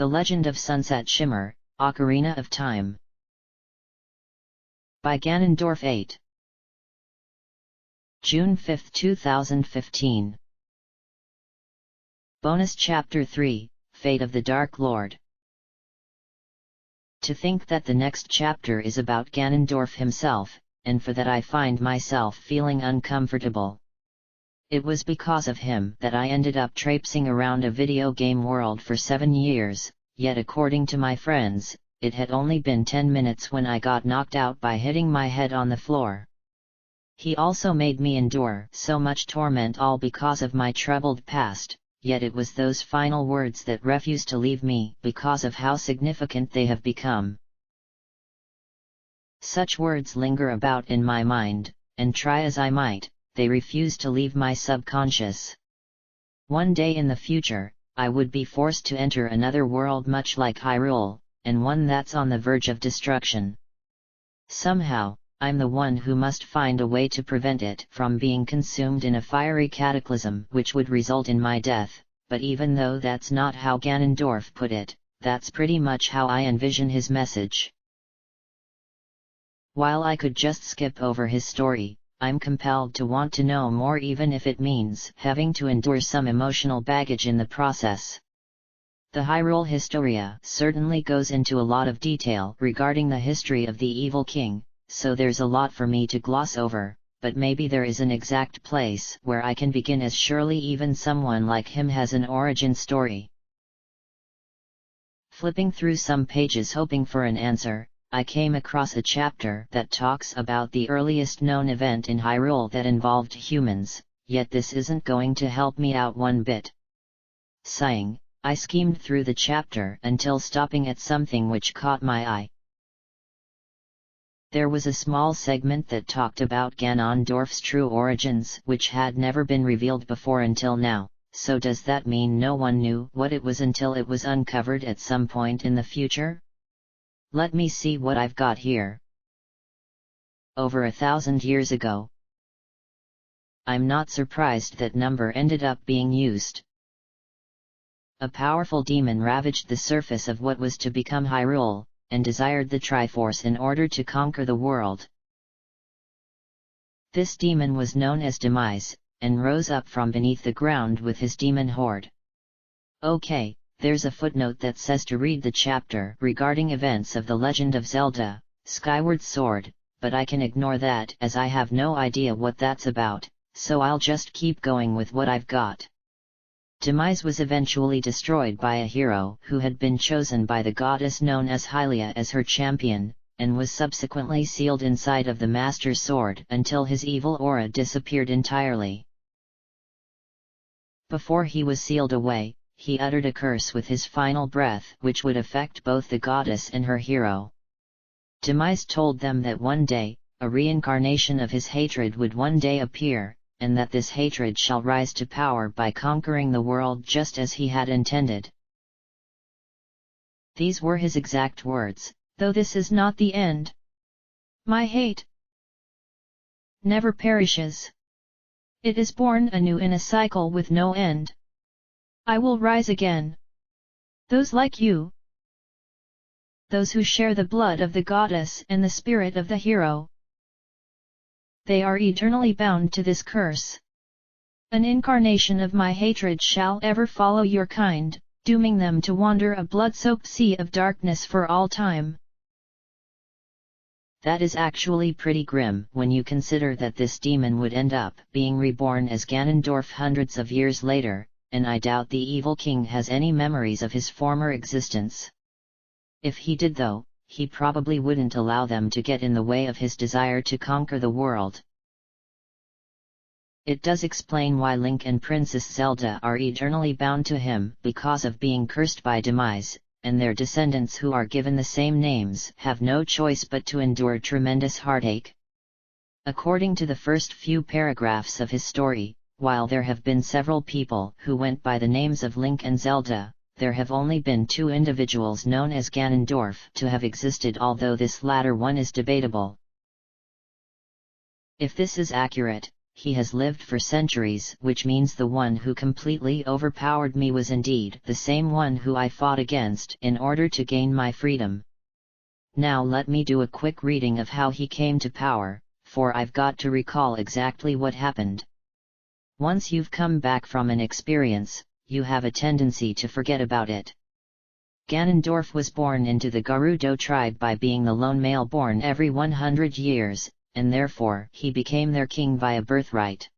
The Legend of Sunset Shimmer, Ocarina of Time. By Ganondorf 8. June 5, 2015. Bonus Chapter 3, Fate of the Dark Lord. To think that the next chapter is about Ganondorf himself, and for that I find myself feeling uncomfortable. It was because of him that I ended up traipsing around a video game world for 7 years, yet according to my friends, it had only been 10 minutes when I got knocked out by hitting my head on the floor. He also made me endure so much torment all because of my troubled past, yet it was those final words that refused to leave me because of how significant they have become. Such words linger about in my mind, and try as I might, they refuse to leave my subconscious. One day in the future, I would be forced to enter another world much like Hyrule, and one that's on the verge of destruction. Somehow, I'm the one who must find a way to prevent it from being consumed in a fiery cataclysm which would result in my death, but even though that's not how Ganondorf put it, that's pretty much how I envision his message. While I could just skip over his story, I'm compelled to want to know more, even if it means having to endure some emotional baggage in the process. The Hyrule Historia certainly goes into a lot of detail regarding the history of the evil king, so there's a lot for me to gloss over, but maybe there is an exact place where I can begin, as surely even someone like him has an origin story. Flipping through some pages hoping for an answer, I came across a chapter that talks about the earliest known event in Hyrule that involved humans, yet this isn't going to help me out one bit. Sighing, I skimmed through the chapter until stopping at something which caught my eye. There was a small segment that talked about Ganondorf's true origins, which had never been revealed before until now. So does that mean no one knew what it was until it was uncovered at some point in the future? Let me see what I've got here. Over 1,000 years ago. I'm not surprised that number ended up being used. A powerful demon ravaged the surface of what was to become Hyrule, and desired the Triforce in order to conquer the world. This demon was known as Demise, and rose up from beneath the ground with his demon horde. Okay, there's a footnote that says to read the chapter regarding events of The Legend of Zelda, Skyward Sword, but I can ignore that as I have no idea what that's about, so I'll just keep going with what I've got. Demise was eventually destroyed by a hero who had been chosen by the goddess known as Hylia as her champion, and was subsequently sealed inside of the Master Sword until his evil aura disappeared entirely. Before he was sealed away, he uttered a curse with his final breath which would affect both the goddess and her hero. Demise told them that one day, a reincarnation of his hatred would one day appear, and that this hatred shall rise to power by conquering the world just as he had intended. These were his exact words, though this is not the end. My hate never perishes. It is born anew in a cycle with no end. I will rise again. Those like you, those who share the blood of the goddess and the spirit of the hero, they are eternally bound to this curse. An incarnation of my hatred shall ever follow your kind, dooming them to wander a blood-soaked sea of darkness for all time. That is actually pretty grim when you consider that this demon would end up being reborn as Ganondorf hundreds of years later, and I doubt the evil king has any memories of his former existence. If he did though, he probably wouldn't allow them to get in the way of his desire to conquer the world. It does explain why Link and Princess Zelda are eternally bound to him because of being cursed by Demise, and their descendants who are given the same names have no choice but to endure tremendous heartache. According to the first few paragraphs of his story, while there have been several people who went by the names of Link and Zelda, there have only been 2 individuals known as Ganondorf to have existed, although this latter one is debatable. If this is accurate, he has lived for centuries, which means the one who completely overpowered me was indeed the same one who I fought against in order to gain my freedom. Now let me do a quick reading of how he came to power, for I've got to recall exactly what happened. Once you've come back from an experience, you have a tendency to forget about it. Ganondorf was born into the Gerudo tribe by being the lone male born every 100 years, and therefore he became their king via birthright.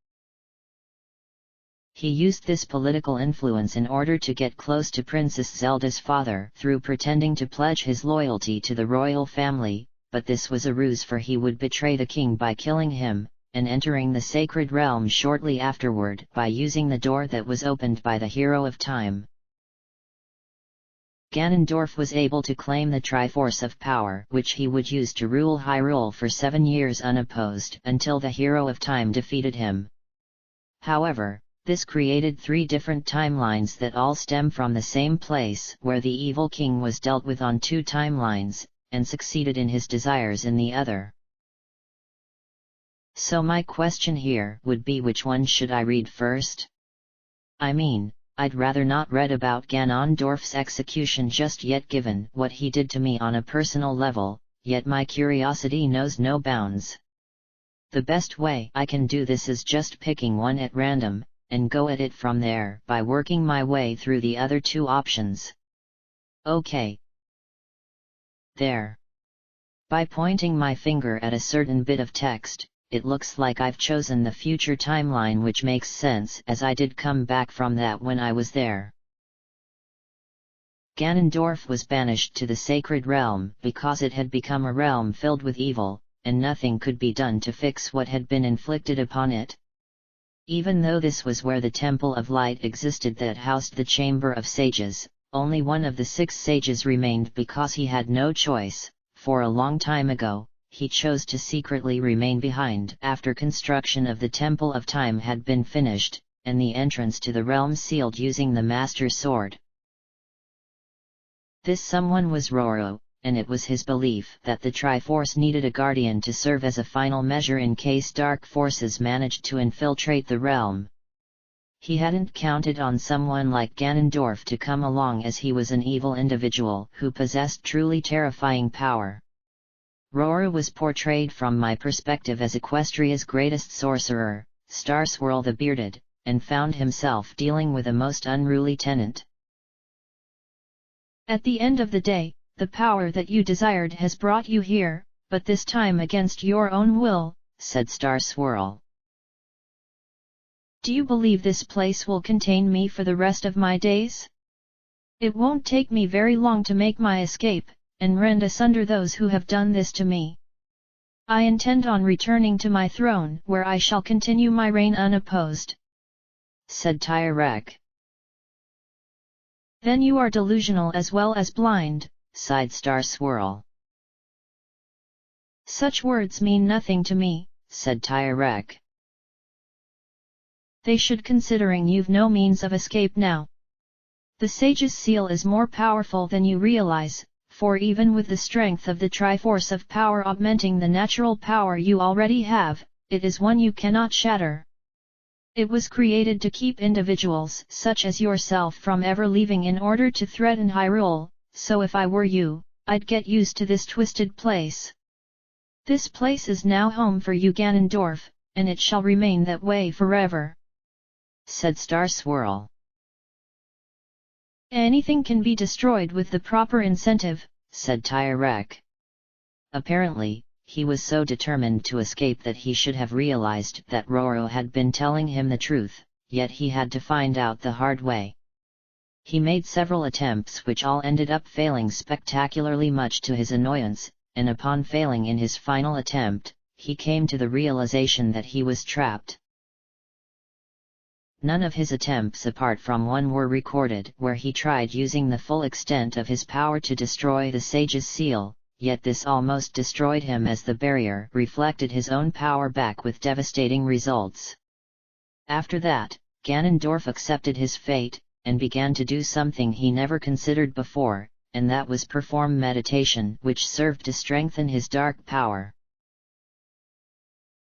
He used this political influence in order to get close to Princess Zelda's father through pretending to pledge his loyalty to the royal family, but this was a ruse, for he would betray the king by killing him, and entering the sacred realm shortly afterward by using the door that was opened by the Hero of Time. Ganondorf was able to claim the Triforce of Power, which he would use to rule Hyrule for 7 years unopposed until the Hero of Time defeated him. However, this created 3 different timelines that all stem from the same place, where the evil king was dealt with on 2 timelines, and succeeded in his desires in the other. So my question here would be, which one should I read first? I mean, I'd rather not read about Ganondorf's execution just yet, given what he did to me on a personal level, yet my curiosity knows no bounds. The best way I can do this is just picking one at random, and go at it from there by working my way through the other 2 options. Okay. There. By pointing my finger at a certain bit of text, it looks like I've chosen the future timeline, which makes sense as I did come back from that when I was there. Ganondorf was banished to the Sacred Realm because it had become a realm filled with evil, and nothing could be done to fix what had been inflicted upon it. Even though this was where the Temple of Light existed that housed the Chamber of Sages, only one of the 6 sages remained because he had no choice, for a long time ago, he chose to secretly remain behind after construction of the Temple of Time had been finished, and the entrance to the realm sealed using the Master Sword. This someone was Roro, and it was his belief that the Triforce needed a guardian to serve as a final measure in case dark forces managed to infiltrate the realm. He hadn't counted on someone like Ganondorf to come along, as he was an evil individual who possessed truly terrifying power. Roro was portrayed from my perspective as Equestria's greatest sorcerer, Star Swirl the Bearded, and found himself dealing with a most unruly tenant. At the end of the day, the power that you desired has brought you here, but this time against your own will, said Star Swirl. Do you believe this place will contain me for the rest of my days? It won't take me very long to make my escape, and rend asunder those who have done this to me. I intend on returning to my throne, where I shall continue my reign unopposed, said Tyrek. Then you are delusional as well as blind, sighed Star Swirl. Such words mean nothing to me, said Tyrek. They should, considering you've no means of escape now. The Sage's Seal is more powerful than you realize, for even with the strength of the Triforce of Power augmenting the natural power you already have, it is one you cannot shatter. It was created to keep individuals such as yourself from ever leaving in order to threaten Hyrule, so if I were you, I'd get used to this twisted place. This place is now home for you, Ganondorf, and it shall remain that way forever, said Star Swirl. Anything can be destroyed with the proper incentive, said Tyrek. Apparently, he was so determined to escape that he should have realized that Roro had been telling him the truth, yet he had to find out the hard way. He made several attempts which all ended up failing spectacularly, much to his annoyance, and upon failing in his final attempt, he came to the realization that he was trapped. None of his attempts apart from one were recorded where he tried using the full extent of his power to destroy the Sage's Seal, yet this almost destroyed him as the barrier reflected his own power back with devastating results. After that, Ganondorf accepted his fate, and began to do something he never considered before, and that was perform meditation, which served to strengthen his dark power.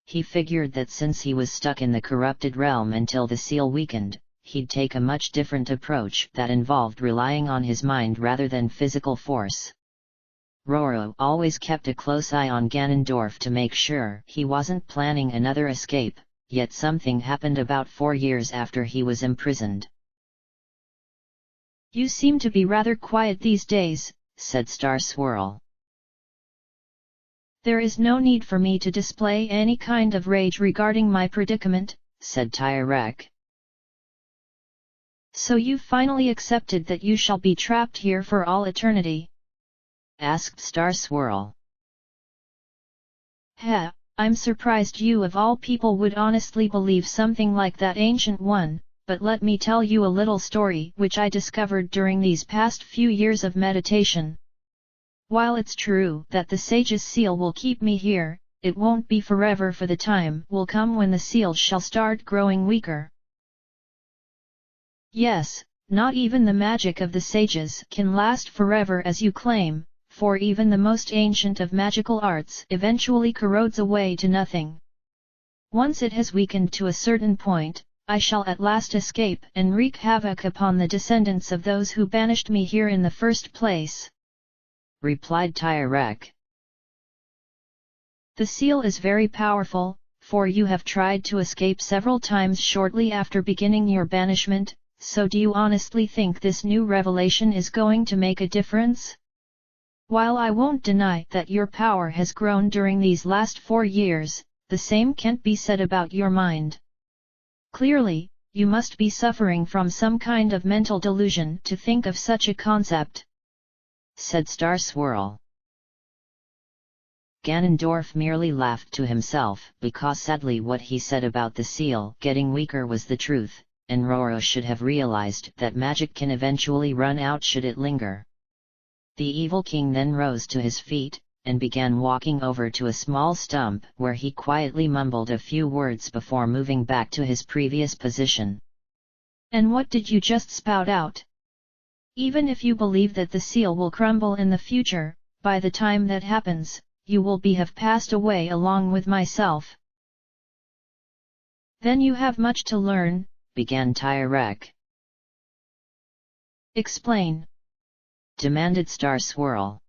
He figured that since he was stuck in the corrupted realm until the seal weakened, he'd take a much different approach that involved relying on his mind rather than physical force. Roro always kept a close eye on Ganondorf to make sure he wasn't planning another escape, yet something happened about 4 years after he was imprisoned. "You seem to be rather quiet these days," said Star Swirl. "There is no need for me to display any kind of rage regarding my predicament," said Tyrek. "So you've finally accepted that you shall be trapped here for all eternity?" asked Star Swirl. "Heh, I'm surprised you of all people would honestly believe something like that, Ancient One, but let me tell you a little story which I discovered during these past few years of meditation. While it's true that the Sage's seal will keep me here, it won't be forever, for the time will come when the seal shall start growing weaker. Yes, not even the magic of the sages can last forever as you claim, for even the most ancient of magical arts eventually corrodes away to nothing. Once it has weakened to a certain point, I shall at last escape and wreak havoc upon the descendants of those who banished me here in the first place," replied Tyrek. "The seal is very powerful, for you have tried to escape several times shortly after beginning your banishment, so do you honestly think this new revelation is going to make a difference? While I won't deny that your power has grown during these last 4 years, the same can't be said about your mind. Clearly, you must be suffering from some kind of mental delusion to think of such a concept," said Star Swirl. Ganondorf merely laughed to himself because sadly what he said about the seal getting weaker was the truth, and Roro should have realized that magic can eventually run out should it linger. The evil king then rose to his feet, and began walking over to a small stump where he quietly mumbled a few words before moving back to his previous position. "And what did you just spout out? Even if you believe that the seal will crumble in the future, by the time that happens, you will have passed away along with myself." "Then you have much to learn," began Tyrek. "Explain," demanded Star Swirl.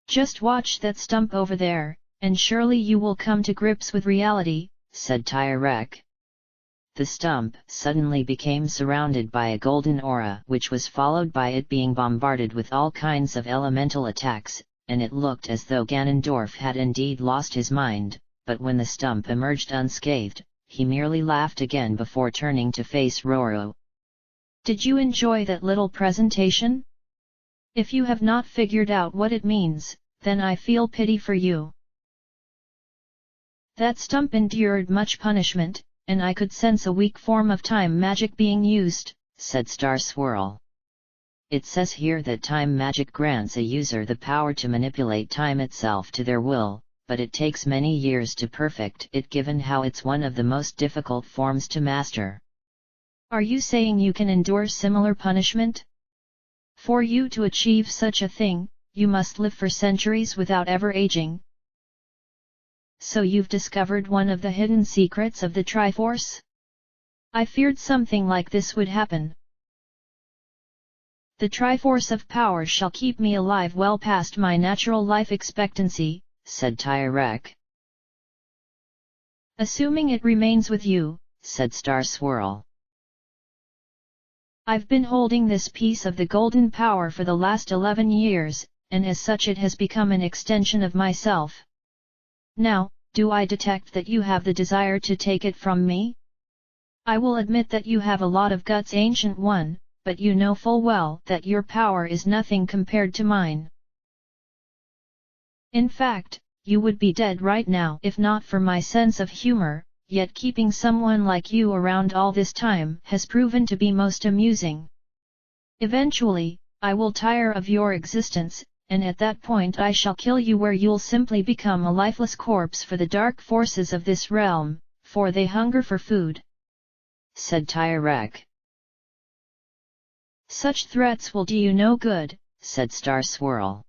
"Just watch that stump over there, and surely you will come to grips with reality," said Tyrek. The stump suddenly became surrounded by a golden aura, which was followed by it being bombarded with all kinds of elemental attacks, and it looked as though Ganondorf had indeed lost his mind, but when the stump emerged unscathed, he merely laughed again before turning to face Roro. "Did you enjoy that little presentation? If you have not figured out what it means, then I feel pity for you. That stump endured much punishment, and I could sense a weak form of time magic being used," said Star Swirl. "It says here that time magic grants a user the power to manipulate time itself to their will, but it takes many years to perfect it given how it's one of the most difficult forms to master." "Are you saying you can endure similar punishment? For you to achieve such a thing, you must live for centuries without ever aging. So you've discovered one of the hidden secrets of the Triforce? I feared something like this would happen. The Triforce of Power shall keep me alive well past my natural life expectancy," said Tyrek. "Assuming it remains with you," said Star Swirl. "I've been holding this piece of the golden power for the last 11 years, and as such it has become an extension of myself. Now, do I detect that you have the desire to take it from me? I will admit that you have a lot of guts, Ancient One, but you know full well that your power is nothing compared to mine. In fact, you would be dead right now if not for my sense of humor, yet keeping someone like you around all this time has proven to be most amusing. Eventually, I will tire of your existence, and at that point I shall kill you where you'll simply become a lifeless corpse for the dark forces of this realm, for they hunger for food," said Tyrek. "Such threats will do you no good," said Star Swirl.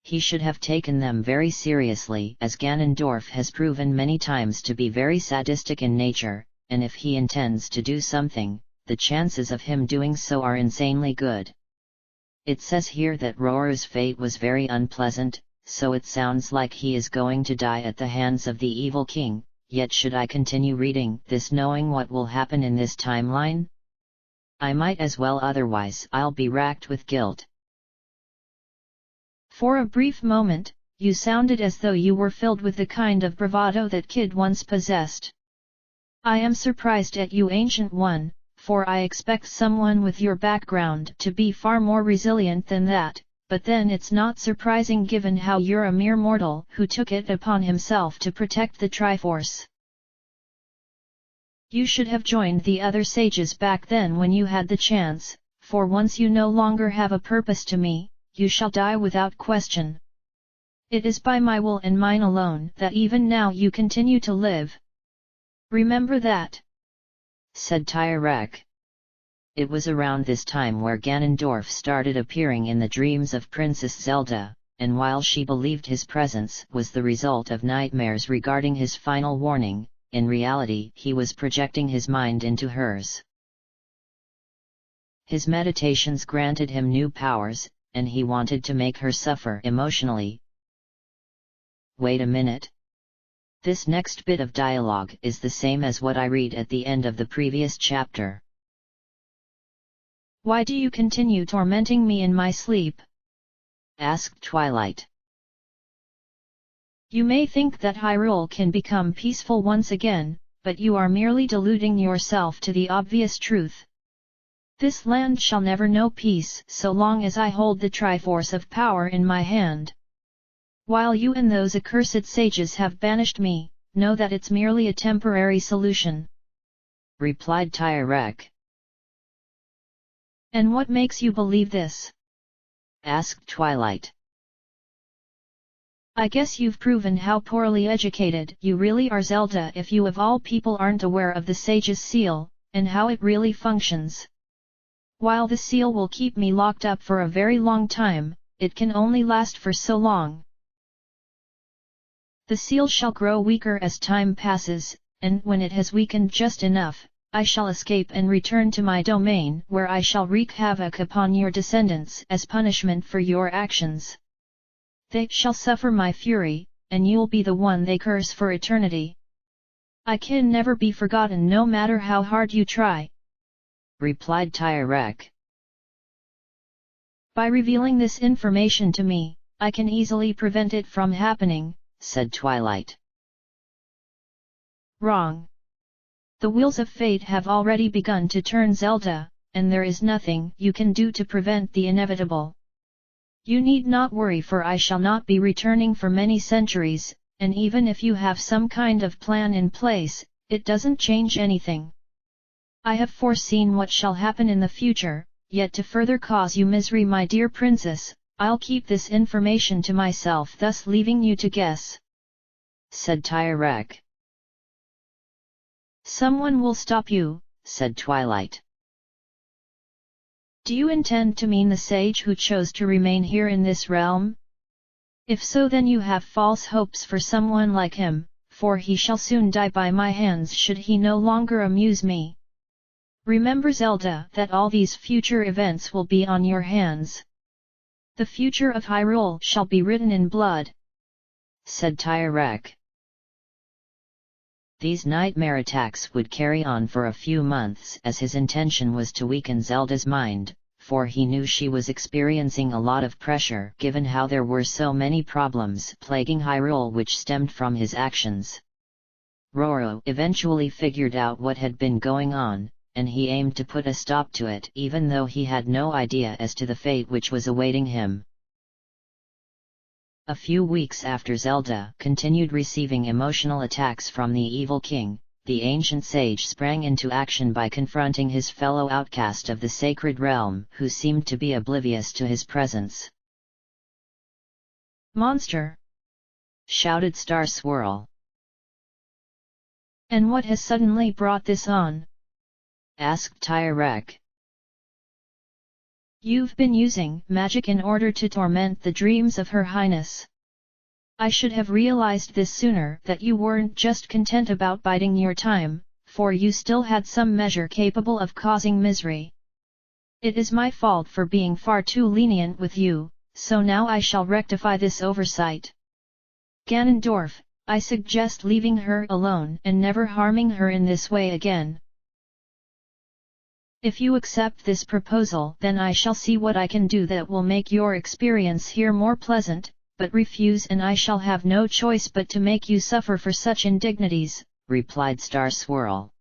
he should have taken them very seriously, as Ganondorf has proven many times to be very sadistic in nature, and if he intends to do something, the chances of him doing so are insanely good. It says here that Roru's fate was very unpleasant, so it sounds like he is going to die at the hands of the evil king, yet should I continue reading this knowing what will happen in this timeline? I might as well, otherwise I'll be racked with guilt. For a brief moment, you sounded as though you were filled with the kind of bravado that Kid once possessed. I am surprised at you, Ancient One, for I expect someone with your background to be far more resilient than that, but then it's not surprising given how you're a mere mortal who took it upon himself to protect the Triforce. You should have joined the other sages back then when you had the chance, for once you no longer have a purpose to me, you shall die without question. It is by my will and mine alone that even now you continue to live. Remember that," said Tyrek. It was around this time where Ganondorf started appearing in the dreams of Princess Zelda, and while she believed his presence was the result of nightmares regarding his final warning, in reality he was projecting his mind into hers. His meditations granted him new powers, and he wanted to make her suffer emotionally. Wait a minute. This next bit of dialogue is the same as what I read at the end of the previous chapter. "Why do you continue tormenting me in my sleep?" asked Twilight. "You may think that Hyrule can become peaceful once again, but you are merely deluding yourself to the obvious truth. This land shall never know peace so long as I hold the Triforce of Power in my hand. While you and those accursed sages have banished me, know that it's merely a temporary solution," replied Tyrek. "And what makes you believe this?" asked Twilight. "I guess you've proven how poorly educated you really are, Zelda, if you of all people aren't aware of the Sage's seal, and how it really functions. While the seal will keep me locked up for a very long time, it can only last for so long. The seal shall grow weaker as time passes, and when it has weakened just enough, I shall escape and return to my domain where I shall wreak havoc upon your descendants as punishment for your actions. They shall suffer my fury, and you'll be the one they curse for eternity. I can never be forgotten no matter how hard you try," replied Tyrek. "By revealing this information to me, I can easily prevent it from happening," said Twilight. "Wrong. The wheels of fate have already begun to turn, Zelda, and there is nothing you can do to prevent the inevitable. You need not worry, for I shall not be returning for many centuries, and even if you have some kind of plan in place, it doesn't change anything. I have foreseen what shall happen in the future, yet to further cause you misery, my dear princess, I'll keep this information to myself, thus leaving you to guess," said Tyrek. "Someone will stop you," said Twilight. "Do you intend to mean the sage who chose to remain here in this realm? If so, then you have false hopes for someone like him, for he shall soon die by my hands should he no longer amuse me. Remember, Zelda, that all these future events will be on your hands. The future of Hyrule shall be written in blood," said Tyrek. These nightmare attacks would carry on for a few months, as his intention was to weaken Zelda's mind, for he knew she was experiencing a lot of pressure given how there were so many problems plaguing Hyrule which stemmed from his actions. Roru eventually figured out what had been going on, and he aimed to put a stop to it, even though he had no idea as to the fate which was awaiting him. A few weeks after Zelda continued receiving emotional attacks from the evil king, the ancient sage sprang into action by confronting his fellow outcast of the sacred realm, who seemed to be oblivious to his presence. "Monster!" shouted Star Swirl. "And what has suddenly brought this on?" asked Tyrek. You've been using magic in order to torment the dreams of Her Highness. I should have realized this sooner, that you weren't just content about biding your time, for you still had some measure capable of causing misery. It is my fault for being far too lenient with you, so now I shall rectify this oversight. Ganondorf, I suggest leaving her alone and never harming her in this way again. If you accept this proposal, then I shall see what I can do that will make your experience here more pleasant, but refuse and I shall have no choice but to make you suffer for such indignities, replied Star Swirl.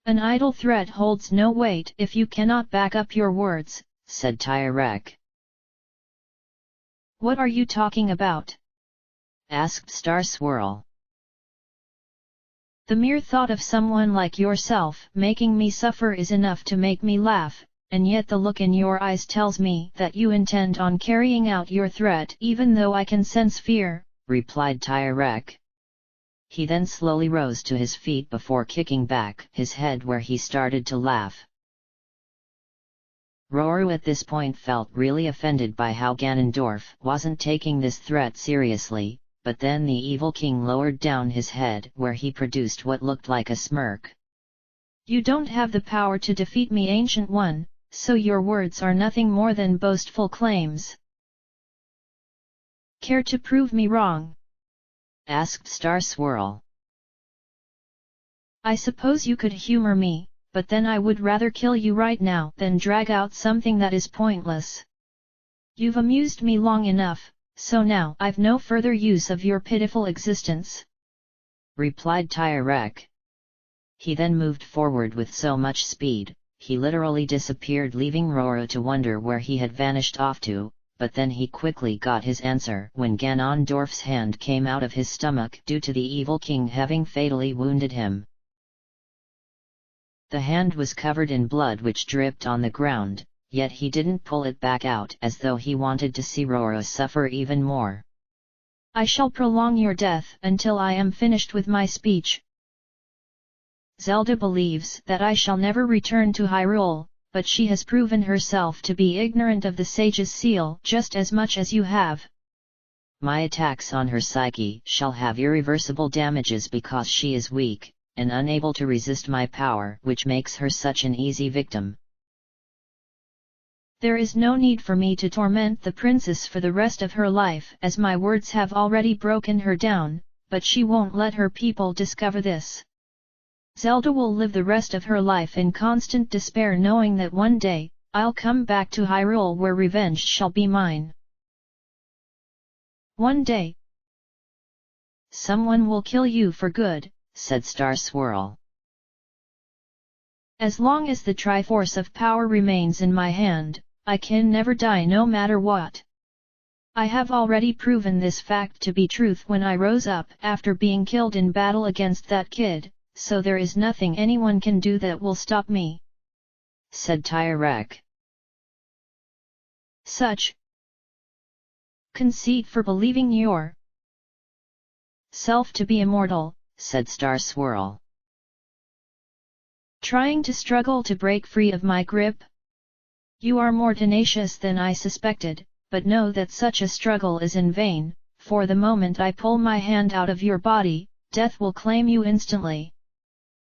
An idle threat holds no weight if you cannot back up your words, said Tyrek. What are you talking about? Asked Star Swirl. The mere thought of someone like yourself making me suffer is enough to make me laugh, and yet the look in your eyes tells me that you intend on carrying out your threat even though I can sense fear, replied Tyrek. He then slowly rose to his feet before kicking back his head where he started to laugh. Roru at this point felt really offended by how Ganondorf wasn't taking this threat seriously, but then the evil king lowered down his head where he produced what looked like a smirk. You don't have the power to defeat me, Ancient One, so your words are nothing more than boastful claims. Care to prove me wrong? Asked Star Swirl. I suppose you could humor me, but then I would rather kill you right now than drag out something that is pointless. You've amused me long enough, so now I've no further use of your pitiful existence, replied Tyrek. He then moved forward with so much speed, he literally disappeared, leaving Roru to wonder where he had vanished off to, but then he quickly got his answer when Ganondorf's hand came out of his stomach due to the evil king having fatally wounded him. The hand was covered in blood which dripped on the ground, yet he didn't pull it back out as though he wanted to see Roru suffer even more. I shall prolong your death until I am finished with my speech. Zelda believes that I shall never return to Hyrule, but she has proven herself to be ignorant of the sage's seal just as much as you have. My attacks on her psyche shall have irreversible damages because she is weak, and unable to resist my power, which makes her such an easy victim. There is no need for me to torment the princess for the rest of her life, as my words have already broken her down, but she won't let her people discover this. Zelda will live the rest of her life in constant despair, knowing that one day, I'll come back to Hyrule where revenge shall be mine. One day, someone will kill you for good, said Star Swirl. As long as the Triforce of Power remains in my hand, I can never die no matter what. I have already proven this fact to be truth when I rose up after being killed in battle against that kid, so there is nothing anyone can do that will stop me, said Tyrek. Such conceit for believing your self to be immortal, said Star Swirl. Trying to struggle to break free of my grip? You are more tenacious than I suspected, but know that such a struggle is in vain, for the moment I pull my hand out of your body, death will claim you instantly.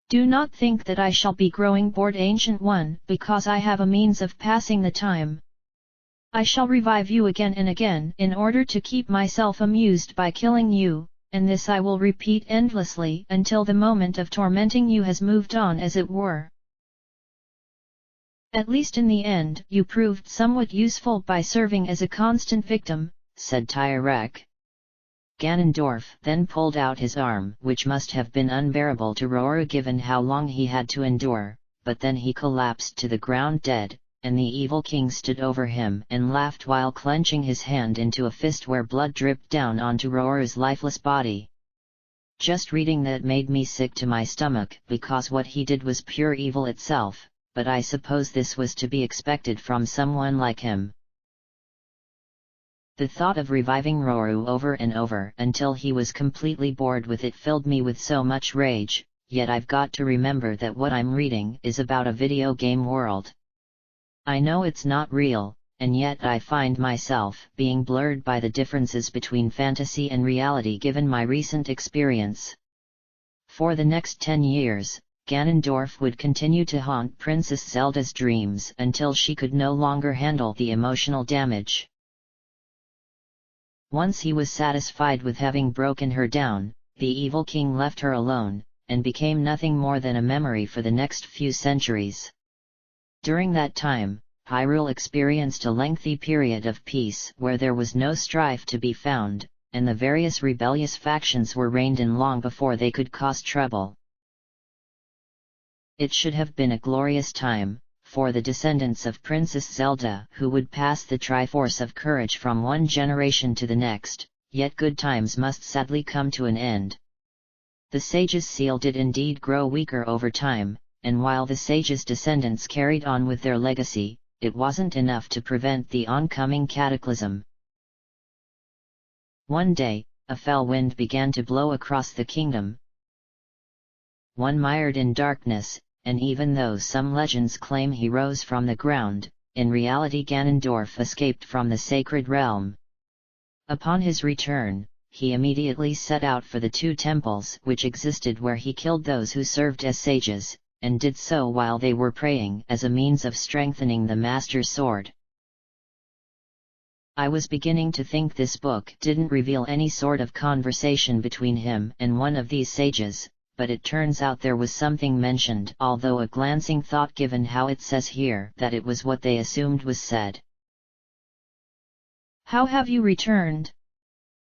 Do not think that I shall be growing bored, Ancient One, because I have a means of passing the time. I shall revive you again and again in order to keep myself amused by killing you, and this I will repeat endlessly until the moment of tormenting you has moved on, as it were. At least in the end you proved somewhat useful by serving as a constant victim, said Tyrek. Ganondorf then pulled out his arm, which must have been unbearable to Roru given how long he had to endure, but then he collapsed to the ground dead, and the evil king stood over him and laughed while clenching his hand into a fist where blood dripped down onto Roru's lifeless body. Just reading that made me sick to my stomach, because what he did was pure evil itself, but I suppose this was to be expected from someone like him. The thought of reviving Roru over and over until he was completely bored with it filled me with so much rage, yet I've got to remember that what I'm reading is about a video game world. I know it's not real, and yet I find myself being blurred by the differences between fantasy and reality given my recent experience. For the next 10 years, Ganondorf would continue to haunt Princess Zelda's dreams until she could no longer handle the emotional damage. Once he was satisfied with having broken her down, the evil king left her alone, and became nothing more than a memory for the next few centuries. During that time, Hyrule experienced a lengthy period of peace where there was no strife to be found, and the various rebellious factions were reined in long before they could cause trouble. It should have been a glorious time for the descendants of Princess Zelda who would pass the Triforce of Courage from one generation to the next, yet good times must sadly come to an end. The sage's seal did indeed grow weaker over time, and while the sage's descendants carried on with their legacy, it wasn't enough to prevent the oncoming cataclysm. One day, a fell wind began to blow across the kingdom, one mired in darkness, and even though some legends claim he rose from the ground, in reality Ganondorf escaped from the sacred realm. Upon his return, he immediately set out for the two temples which existed where he killed those who served as sages, and did so while they were praying as a means of strengthening the Master's sword. I was beginning to think this book didn't reveal any sort of conversation between him and one of these sages, but it turns out there was something mentioned, although a glancing thought given how it says here that it was what they assumed was said. How have you returned?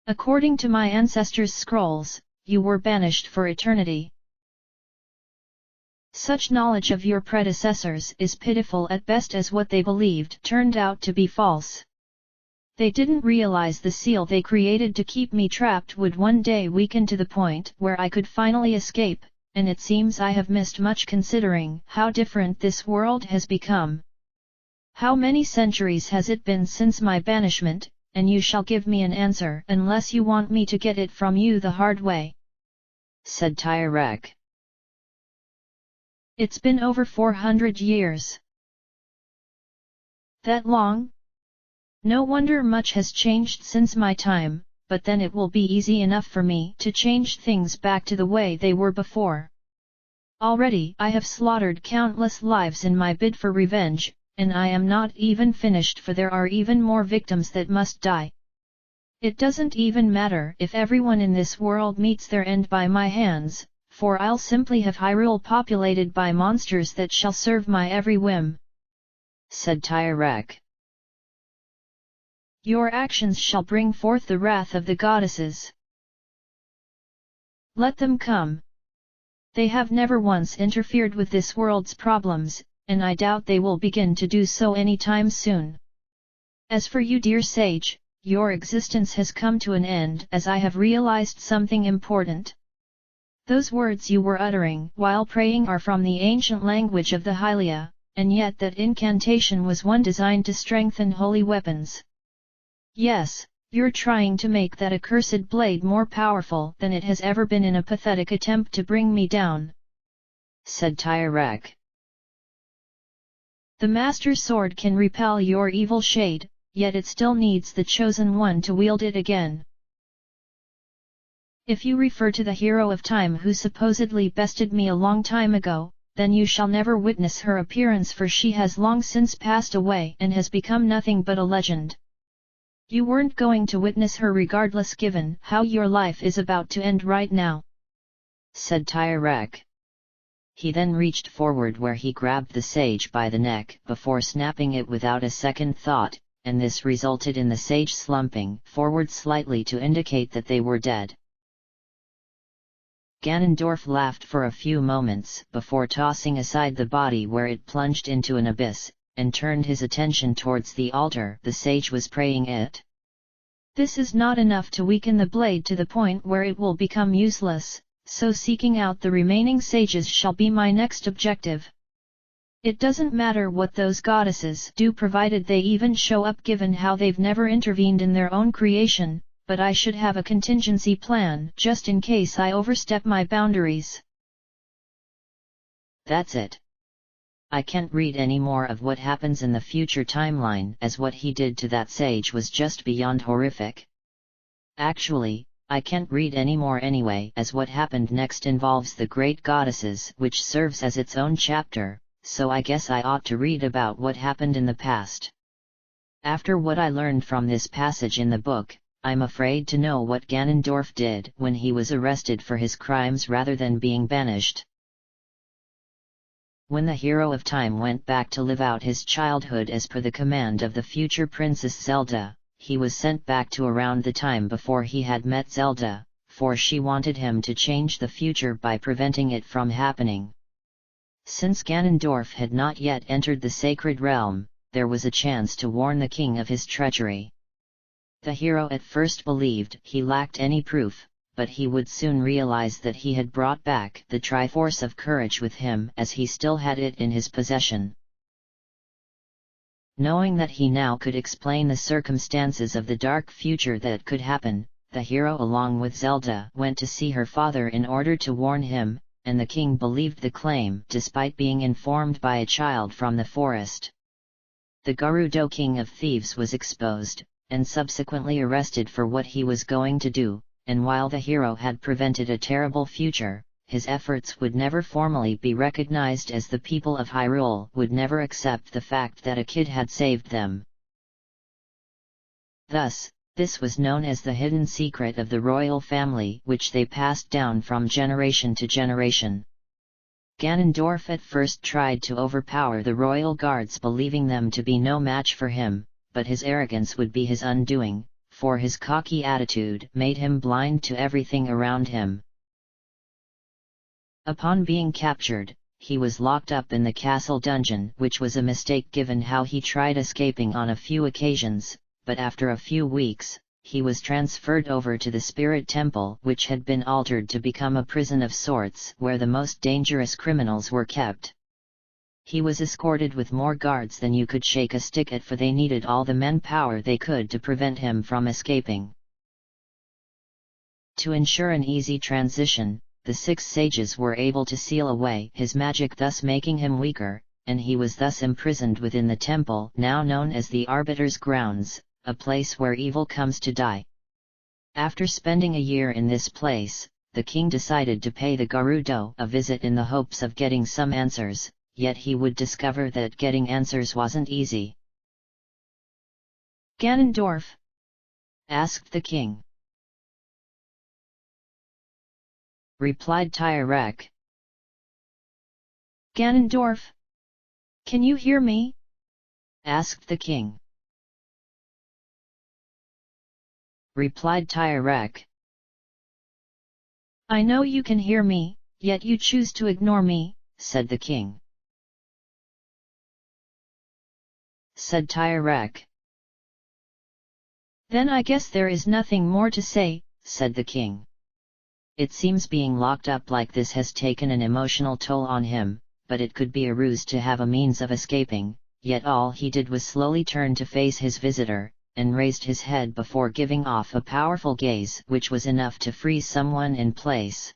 According to my ancestors' scrolls, you were banished for eternity. Such knowledge of your predecessors is pitiful at best, as what they believed turned out to be false. They didn't realize the seal they created to keep me trapped would one day weaken to the point where I could finally escape, and it seems I have missed much considering how different this world has become. How many centuries has it been since my banishment, and you shall give me an answer unless you want me to get it from you the hard way," said Tyrek. "It's been over 400 years. That long? No wonder much has changed since my time, but then it will be easy enough for me to change things back to the way they were before. Already I have slaughtered countless lives in my bid for revenge, and I am not even finished, for there are even more victims that must die. It doesn't even matter if everyone in this world meets their end by my hands, for I'll simply have Hyrule populated by monsters that shall serve my every whim," said Tyrek. "Your actions shall bring forth the wrath of the goddesses. Let them come. They have never once interfered with this world's problems, and I doubt they will begin to do so anytime soon. As for you, dear sage, your existence has come to an end as I have realized something important. Those words you were uttering while praying are from the ancient language of the Hylia, and yet that incantation was one designed to strengthen holy weapons. Yes, you're trying to make that accursed blade more powerful than it has ever been in a pathetic attempt to bring me down," said Tyrek. "The Master Sword can repel your evil shade, yet it still needs the Chosen One to wield it again. If you refer to the hero of time who supposedly bested me a long time ago, then you shall never witness her appearance, for she has long since passed away and has become nothing but a legend. You weren't going to witness her regardless, given how your life is about to end right now," said Tyrek. He then reached forward where he grabbed the sage by the neck before snapping it without a second thought, and this resulted in the sage slumping forward slightly to indicate that they were dead. Ganondorf laughed for a few moments before tossing aside the body where it plunged into an abyss, and turned his attention towards the altar the sage was praying at. "This is not enough to weaken the blade to the point where it will become useless, so seeking out the remaining sages shall be my next objective. It doesn't matter what those goddesses do provided they even show up, given how they've never intervened in their own creation, but I should have a contingency plan just in case I overstep my boundaries." That's it. I can't read any more of what happens in the future timeline, as what he did to that sage was just beyond horrific. Actually, I can't read any more anyway, as what happened next involves the great goddesses, which serves as its own chapter, so I guess I ought to read about what happened in the past. After what I learned from this passage in the book, I'm afraid to know what Ganondorf did when he was arrested for his crimes rather than being banished. When the hero of time went back to live out his childhood as per the command of the future Princess Zelda, he was sent back to around the time before he had met Zelda, for she wanted him to change the future by preventing it from happening. Since Ganondorf had not yet entered the sacred realm, there was a chance to warn the king of his treachery. The hero at first believed he lacked any proof, but he would soon realize that he had brought back the Triforce of Courage with him, as he still had it in his possession. Knowing that he now could explain the circumstances of the dark future that could happen, the hero along with Zelda went to see her father in order to warn him, and the king believed the claim despite being informed by a child from the forest. The Gerudo, king of thieves, was exposed, and subsequently arrested for what he was going to do, and while the hero had prevented a terrible future, his efforts would never formally be recognized, as the people of Hyrule would never accept the fact that a kid had saved them. Thus, this was known as the hidden secret of the royal family, which they passed down from generation to generation. Ganondorf at first tried to overpower the royal guards, believing them to be no match for him, but his arrogance would be his undoing, for his cocky attitude made him blind to everything around him. Upon being captured, he was locked up in the castle dungeon, which was a mistake given how he tried escaping on a few occasions, but after a few weeks, he was transferred over to the Spirit Temple, which had been altered to become a prison of sorts where the most dangerous criminals were kept. He was escorted with more guards than you could shake a stick at, for they needed all the manpower they could to prevent him from escaping. To ensure an easy transition, the 6 sages were able to seal away his magic, thus making him weaker, and he was thus imprisoned within the temple now known as the Arbiter's Grounds, a place where evil comes to die. After spending a year in this place, the king decided to pay the Gerudo a visit in the hopes of getting some answers, yet he would discover that getting answers wasn't easy. Ganondorf? Asked the king. Replied Tyrek. Ganondorf? Can you hear me? Asked the king. Replied Tyrek. I know you can hear me, yet you choose to ignore me, said the king. Said Tyrek. Then I guess there is nothing more to say, said the king. It seems being locked up like this has taken an emotional toll on him, but it could be a ruse to have a means of escaping, yet all he did was slowly turn to face his visitor, and raised his head before giving off a powerful gaze which was enough to freeze someone in place.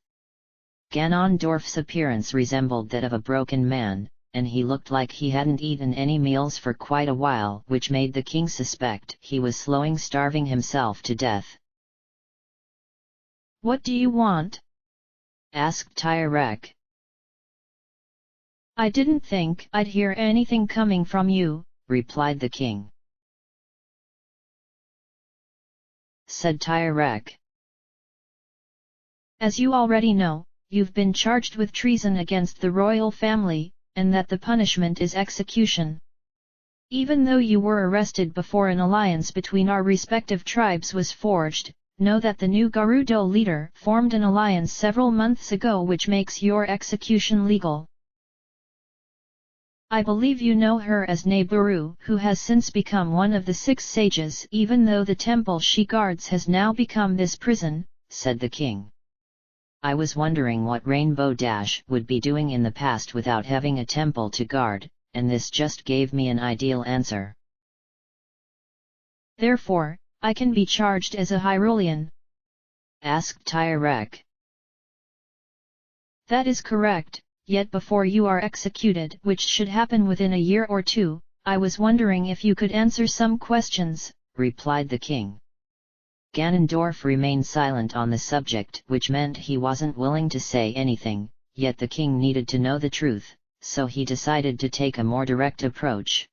Ganondorf's appearance resembled that of a broken man, and he looked like he hadn't eaten any meals for quite a while, which made the king suspect he was slowly starving himself to death. What do you want? Asked Tyrek. I didn't think I'd hear anything coming from you, replied the king. Said Tyrek. As you already know, you've been charged with treason against the royal family, and that the punishment is execution. Even though you were arrested before an alliance between our respective tribes was forged, know that the new Gerudo leader formed an alliance several months ago which makes your execution legal. I believe you know her as Neburu, who has since become one of the 6 sages, even though the temple she guards has now become this prison, said the king. I was wondering what Rainbow Dash would be doing in the past without having a temple to guard, and this just gave me an ideal answer. Therefore, I can be charged as a Hyrulean? Asked Tyrek. That is correct, yet before you are executed, which should happen within a year or two, I was wondering if you could answer some questions," replied the king. Ganondorf remained silent on the subject, which meant he wasn't willing to say anything, yet the king needed to know the truth, so he decided to take a more direct approach.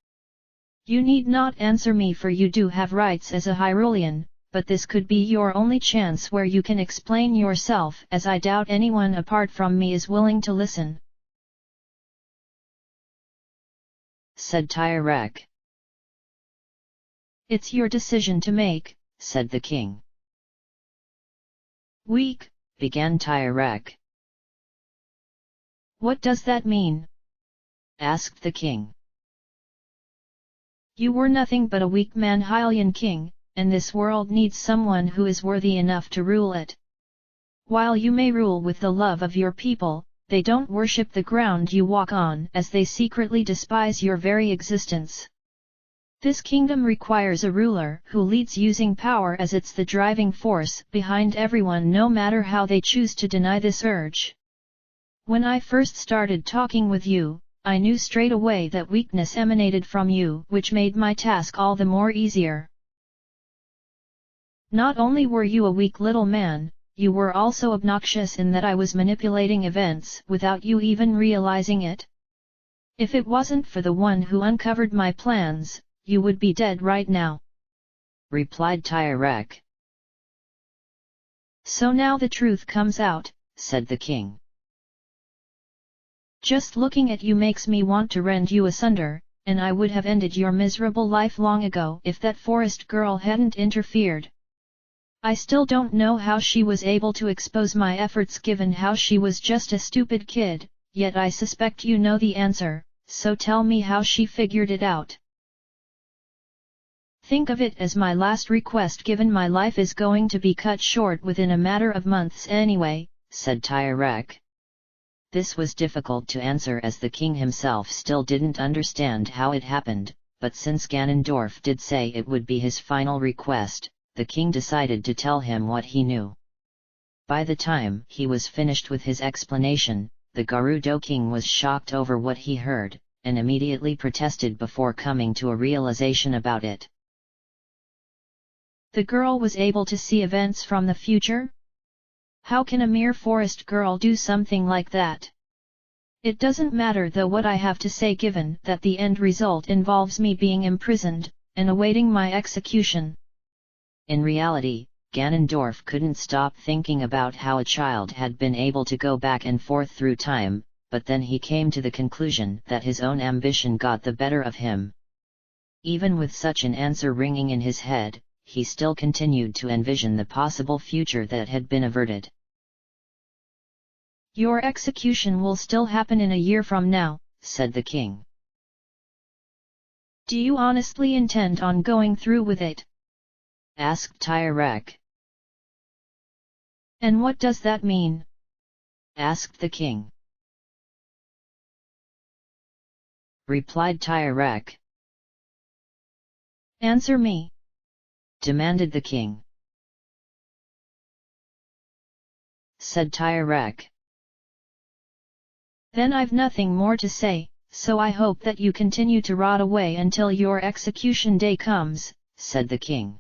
"You need not answer me, for you do have rights as a Hyrulean, but this could be your only chance where you can explain yourself, as I doubt anyone apart from me is willing to listen," said Tyrak. "It's your decision to make," said the king. "Weak," began Tyrak. "What does that mean?" asked the king. "You were nothing but a weak man, Hylian king, and this world needs someone who is worthy enough to rule it. While you may rule with the love of your people, they don't worship the ground you walk on, as they secretly despise your very existence. This kingdom requires a ruler who leads using power as it's the driving force behind everyone, no matter how they choose to deny this urge. When I first started talking with you, I knew straight away that weakness emanated from you, which made my task all the more easier. Not only were you a weak little man, you were also obnoxious in that I was manipulating events without you even realizing it. If it wasn't for the one who uncovered my plans, you would be dead right now," replied Tyrak. "So now the truth comes out," said the king. "Just looking at you makes me want to rend you asunder, and I would have ended your miserable life long ago if that forest girl hadn't interfered. I still don't know how she was able to expose my efforts, given how she was just a stupid kid, yet I suspect you know the answer, so tell me how she figured it out." "Think of it as my last request, given my life is going to be cut short within a matter of months anyway," said Tyrak. This was difficult to answer, as the king himself still didn't understand how it happened, but since Ganondorf did say it would be his final request, the king decided to tell him what he knew. By the time he was finished with his explanation, the Gerudo king was shocked over what he heard, and immediately protested before coming to a realization about it. "The girl was able to see events from the future? How can a mere forest girl do something like that? It doesn't matter though what I have to say, given that the end result involves me being imprisoned, and awaiting my execution." In reality, Ganondorf couldn't stop thinking about how a child had been able to go back and forth through time, but then he came to the conclusion that his own ambition got the better of him. Even with such an answer ringing in his head, he still continued to envision the possible future that had been averted. "Your execution will still happen in a year from now," said the king. "Do you honestly intend on going through with it?" asked Tyrak. "And what does that mean?" asked the king. Replied Tyrak. "Answer me," demanded the king. Said Tyrak. "Then I've nothing more to say, so I hope that you continue to rot away until your execution day comes," said the king.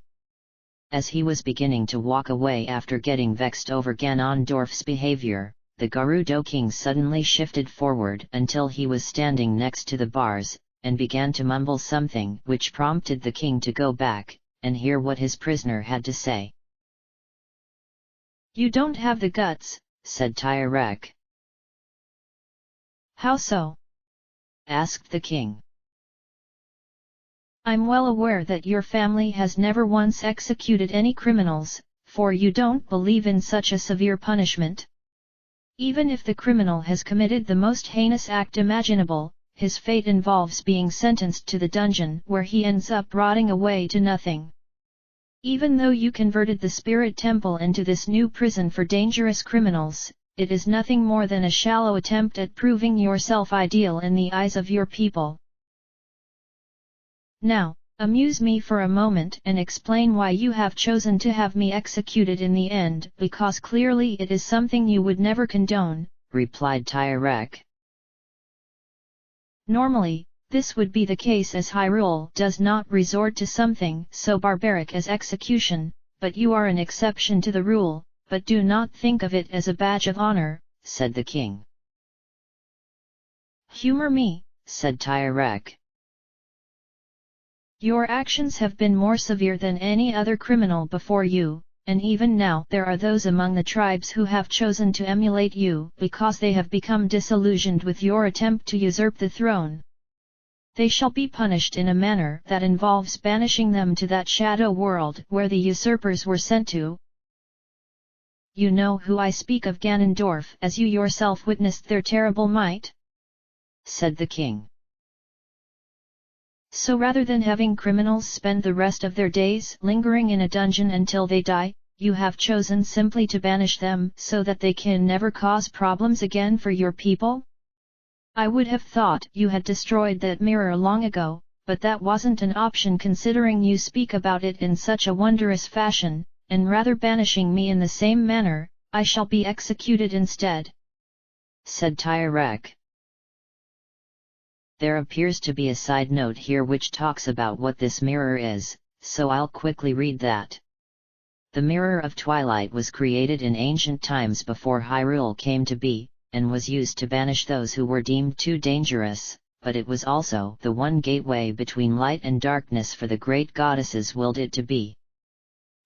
As he was beginning to walk away after getting vexed over Ganondorf's behavior, the Gerudo king suddenly shifted forward until he was standing next to the bars, and began to mumble something which prompted the king to go back and hear what his prisoner had to say. "You don't have the guts," said Tyrak. "How so?" asked the king. "I'm well aware that your family has never once executed any criminals, for you don't believe in such a severe punishment. Even if the criminal has committed the most heinous act imaginable, his fate involves being sentenced to the dungeon where he ends up rotting away to nothing. Even though you converted the spirit temple into this new prison for dangerous criminals, it is nothing more than a shallow attempt at proving yourself ideal in the eyes of your people. Now, amuse me for a moment and explain why you have chosen to have me executed in the end, because clearly it is something you would never condone," replied Tyrak. Normally, this would be the case as Hyrule does not resort to something so barbaric as execution, but you are an exception to the rule, but do not think of it as a badge of honor, said the king. Humor me, said Tyrek. Your actions have been more severe than any other criminal before you, and even now there are those among the tribes who have chosen to emulate you because they have become disillusioned with your attempt to usurp the throne. They shall be punished in a manner that involves banishing them to that shadow world where the usurpers were sent to. You know who I speak of, Ganondorf, as you yourself witnessed their terrible might? Said the king. So rather than having criminals spend the rest of their days lingering in a dungeon until they die, you have chosen simply to banish them so that they can never cause problems again for your people? I would have thought you had destroyed that mirror long ago, but that wasn't an option considering you speak about it in such a wondrous fashion, and rather banishing me in the same manner, I shall be executed instead. Said Tyrek. There appears to be a side note here which talks about what this mirror is, so I'll quickly read that. The Mirror of Twilight was created in ancient times before Hyrule came to be, and was used to banish those who were deemed too dangerous, but it was also the one gateway between light and darkness for the great goddesses willed it to be.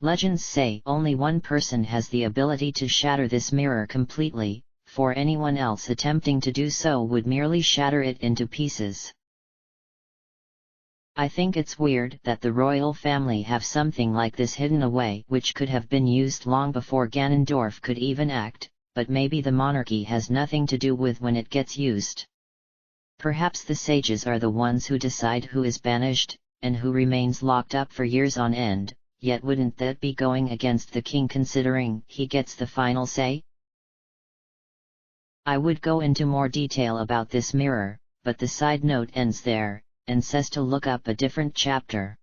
Legends say only one person has the ability to shatter this mirror completely, for anyone else attempting to do so would merely shatter it into pieces. I think it's weird that the royal family have something like this hidden away which could have been used long before Ganondorf could even act, but maybe the monarchy has nothing to do with when it gets used. Perhaps the sages are the ones who decide who is banished, and who remains locked up for years on end, yet wouldn't that be going against the king considering he gets the final say? I would go into more detail about this mirror, but the side note ends there, and says to look up a different chapter.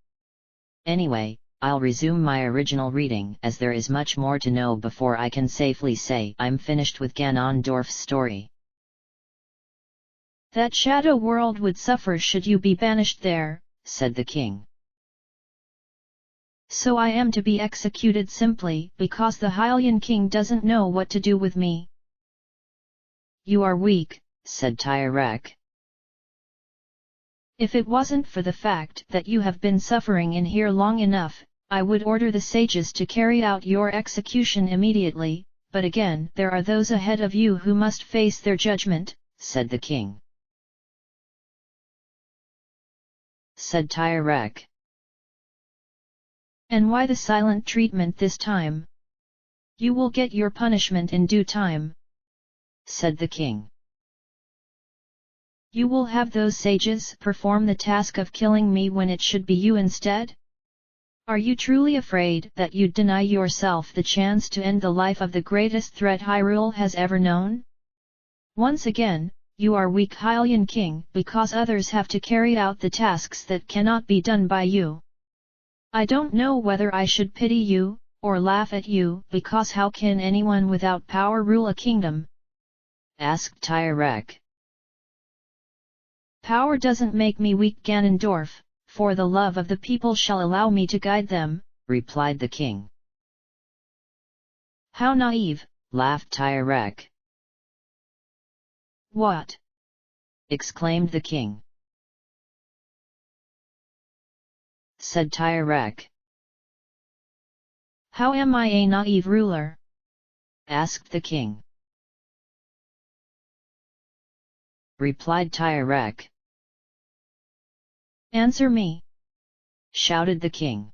Anyway, I'll resume my original reading as there is much more to know before I can safely say I'm finished with Ganondorf's story. That shadow world would suffer should you be banished there, said the king. So I am to be executed simply because the Hylian king doesn't know what to do with me. You are weak, said Tyrek. If it wasn't for the fact that you have been suffering in here long enough, I would order the sages to carry out your execution immediately, but again there are those ahead of you who must face their judgment, said the king. Said Tyrek. And why the silent treatment this time? You will get your punishment in due time, said the king. You will have those sages perform the task of killing me when it should be you instead? Are you truly afraid that you'd deny yourself the chance to end the life of the greatest threat Hyrule has ever known? Once again, you are weak, Hylian king, because others have to carry out the tasks that cannot be done by you. I don't know whether I should pity you, or laugh at you, because how can anyone without power rule a kingdom? Asked Tyrek. Power doesn't make me weak, Ganondorf, for the love of the people shall allow me to guide them, replied the king. How naive, laughed Tyrek. What? Exclaimed the king. Said Tyrek. How am I a naive ruler? Asked the king. Replied Tyrek. Answer me! Shouted the king.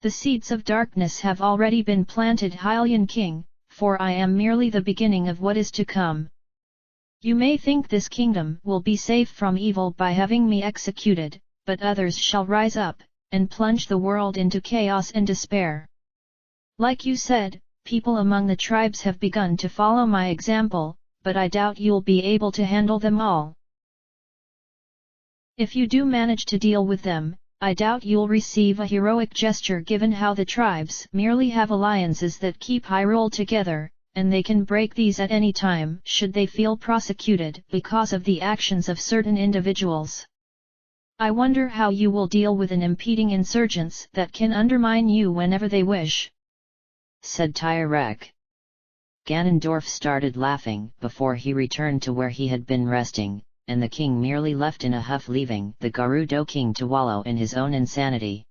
The seeds of darkness have already been planted, Hylian king, for I am merely the beginning of what is to come. You may think this kingdom will be safe from evil by having me executed, but others shall rise up, and plunge the world into chaos and despair. Like you said, people among the tribes have begun to follow my example, but I doubt you'll be able to handle them all. If you do manage to deal with them, I doubt you'll receive a heroic gesture given how the tribes merely have alliances that keep Hyrule together, and they can break these at any time should they feel prosecuted because of the actions of certain individuals. I wonder how you will deal with an impeding insurgents that can undermine you whenever they wish," said Tyrek. Ganondorf started laughing before he returned to where he had been resting, and the king merely left in a huff, leaving the Gerudo king to wallow in his own insanity.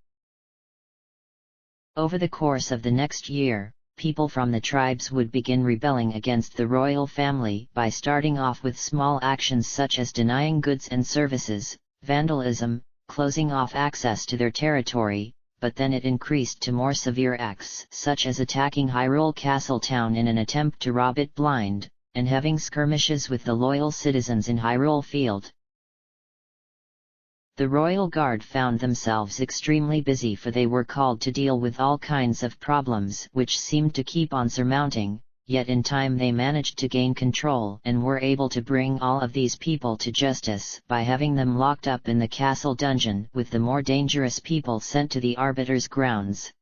Over the course of the next year, people from the tribes would begin rebelling against the royal family by starting off with small actions such as denying goods and services, vandalism, closing off access to their territory, but then it increased to more severe acts such as attacking Hyrule Castle Town in an attempt to rob it blind, and having skirmishes with the loyal citizens in Hyrule Field. The royal guard found themselves extremely busy, for they were called to deal with all kinds of problems which seemed to keep on surmounting, yet in time they managed to gain control and were able to bring all of these people to justice by having them locked up in the castle dungeon, with the more dangerous people sent to the arbiter's grounds.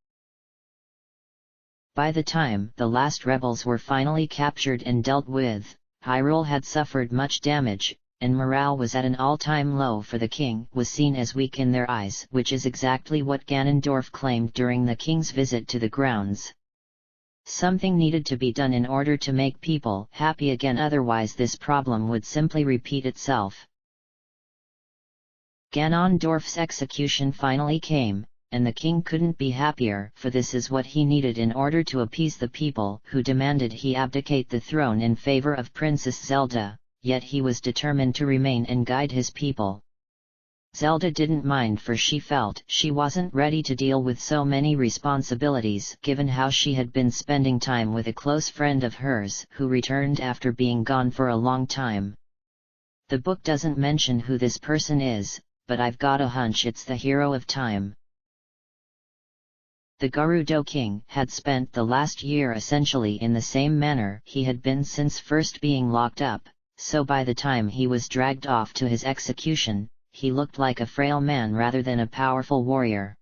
By the time the last rebels were finally captured and dealt with, Hyrule had suffered much damage, and morale was at an all-time low, for the king was seen as weak in their eyes, which is exactly what Ganondorf claimed during the king's visit to the grounds. Something needed to be done in order to make people happy again, otherwise this problem would simply repeat itself. Ganondorf's execution finally came, and the king couldn't be happier, for this is what he needed in order to appease the people who demanded he abdicate the throne in favor of Princess Zelda, yet he was determined to remain and guide his people. Zelda didn't mind, for she felt she wasn't ready to deal with so many responsibilities, given how she had been spending time with a close friend of hers who returned after being gone for a long time. The book doesn't mention who this person is, but I've got a hunch it's the hero of time. The Gerudo king had spent the last year essentially in the same manner he had been since first being locked up, so by the time he was dragged off to his execution, he looked like a frail man rather than a powerful warrior.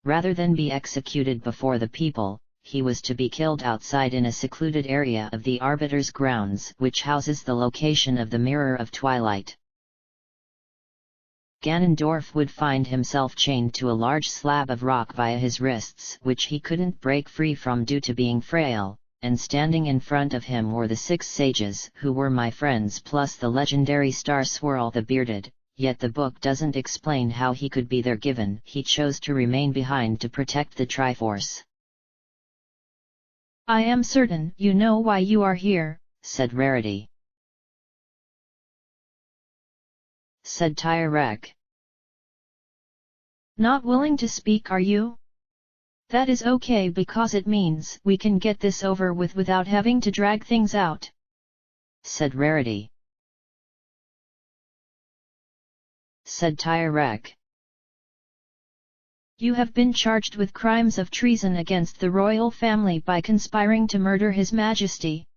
Rather than be executed before the people, he was to be killed outside in a secluded area of the Arbiter's grounds, which houses the location of the Mirror of Twilight. Ganondorf would find himself chained to a large slab of rock via his wrists, which he couldn't break free from due to being frail, and standing in front of him were the 6 sages who were my friends, plus the legendary Star Swirl the Bearded. Yet the book doesn't explain how he could be there, given he chose to remain behind to protect the Triforce. "I am certain you know why you are here," said Rarity. Said Tyrek. "Not willing to speak, are you? That is okay, because it means we can get this over with without having to drag things out," said Rarity. Said Tyrek. "You have been charged with crimes of treason against the royal family by conspiring to murder His Majesty.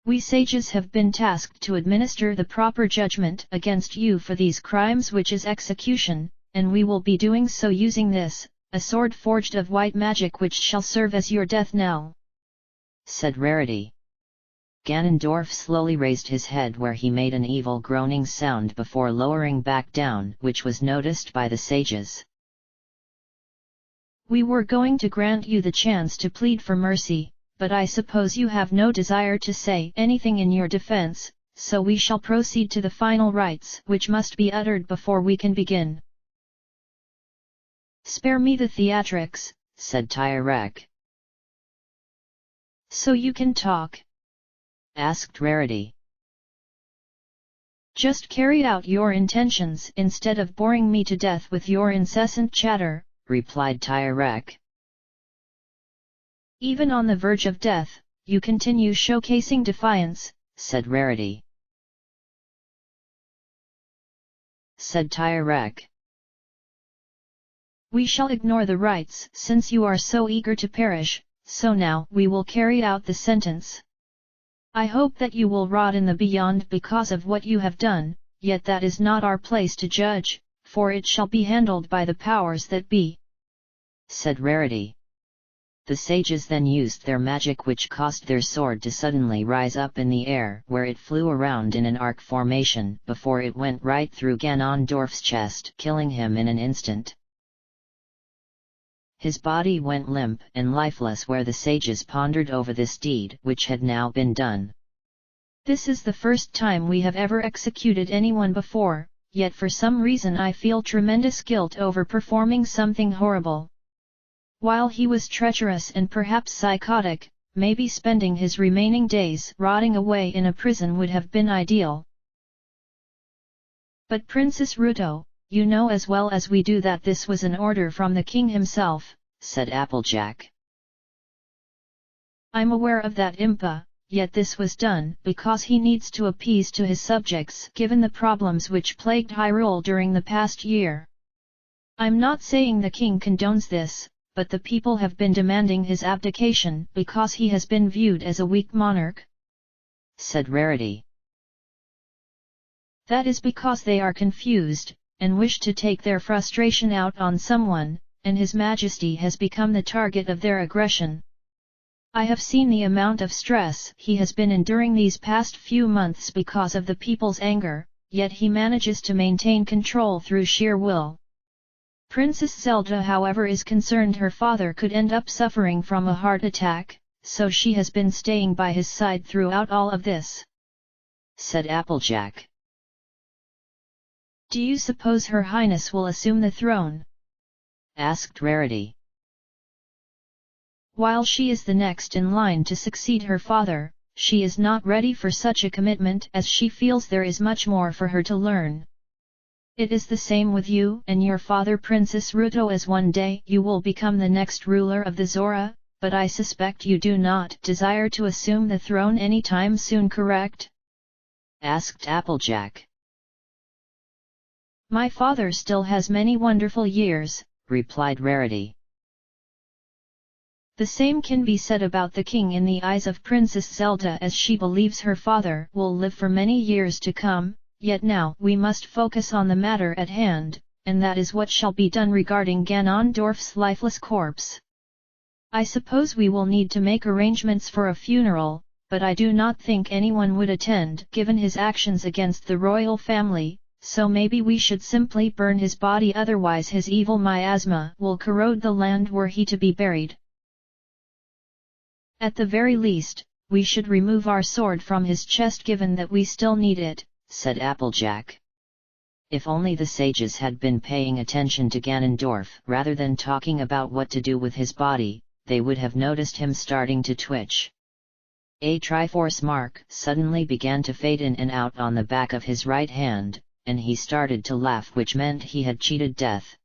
We sages have been tasked to administer the proper judgment against you for these crimes, which is execution, and we will be doing so using this, a sword forged of white magic, which shall serve as your death knell," said Rarity. Ganondorf slowly raised his head, where he made an evil groaning sound before lowering back down, which was noticed by the sages. "We were going to grant you the chance to plead for mercy, but I suppose you have no desire to say anything in your defense, so we shall proceed to the final rites which must be uttered before we can begin." "Spare me the theatrics," said Tyrek. "So you can talk?" asked Rarity. "Just carry out your intentions instead of boring me to death with your incessant chatter," replied Tyrek. "Even on the verge of death, you continue showcasing defiance," said Rarity. Said Tyrek. "We shall ignore the rites since you are so eager to perish, so now we will carry out the sentence. I hope that you will rot in the beyond because of what you have done, yet that is not our place to judge, for it shall be handled by the powers that be," said Rarity. The sages then used their magic, which caused their sword to suddenly rise up in the air, where it flew around in an arc formation before it went right through Ganondorf's chest, killing him in an instant. His body went limp and lifeless, where the sages pondered over this deed which had now been done. This is the first time we have ever executed anyone before, yet for some reason I feel tremendous guilt over performing something horrible. While he was treacherous and perhaps psychotic, maybe spending his remaining days rotting away in a prison would have been ideal. But Princess Ruto, you know as well as we do that this was an order from the king himself, said Applejack. I'm aware of that, Impa, yet this was done because he needs to appease to his subjects given the problems which plagued Hyrule during the past year. I'm not saying the king condones this, but the people have been demanding his abdication because he has been viewed as a weak monarch, said Rarity. That is because they are confused, and wish to take their frustration out on someone, and His Majesty has become the target of their aggression. I have seen the amount of stress he has been enduring these past few months because of the people's anger, yet he manages to maintain control through sheer will. Princess Zelda, however, is concerned her father could end up suffering from a heart attack, so she has been staying by his side throughout all of this, said Applejack. Do you suppose Her Highness will assume the throne? asked Rarity. While she is the next in line to succeed her father, she is not ready for such a commitment as she feels there is much more for her to learn. It is the same with you and your father, Princess Ruto, as one day you will become the next ruler of the Zora, but I suspect you do not desire to assume the throne anytime soon, correct? asked Applejack. My father still has many wonderful years, replied Rarity. The same can be said about the king in the eyes of Princess Zelda, as she believes her father will live for many years to come. Yet now we must focus on the matter at hand, and that is what shall be done regarding Ganondorf's lifeless corpse. I suppose we will need to make arrangements for a funeral, but I do not think anyone would attend given his actions against the royal family, so maybe we should simply burn his body, otherwise his evil miasma will corrode the land were he to be buried. At the very least, we should remove our sword from his chest given that we still need it, said Applejack. If only the sages had been paying attention to Ganondorf rather than talking about what to do with his body, they would have noticed him starting to twitch. A Triforce mark suddenly began to fade in and out on the back of his right hand, and he started to laugh, which meant he had cheated death.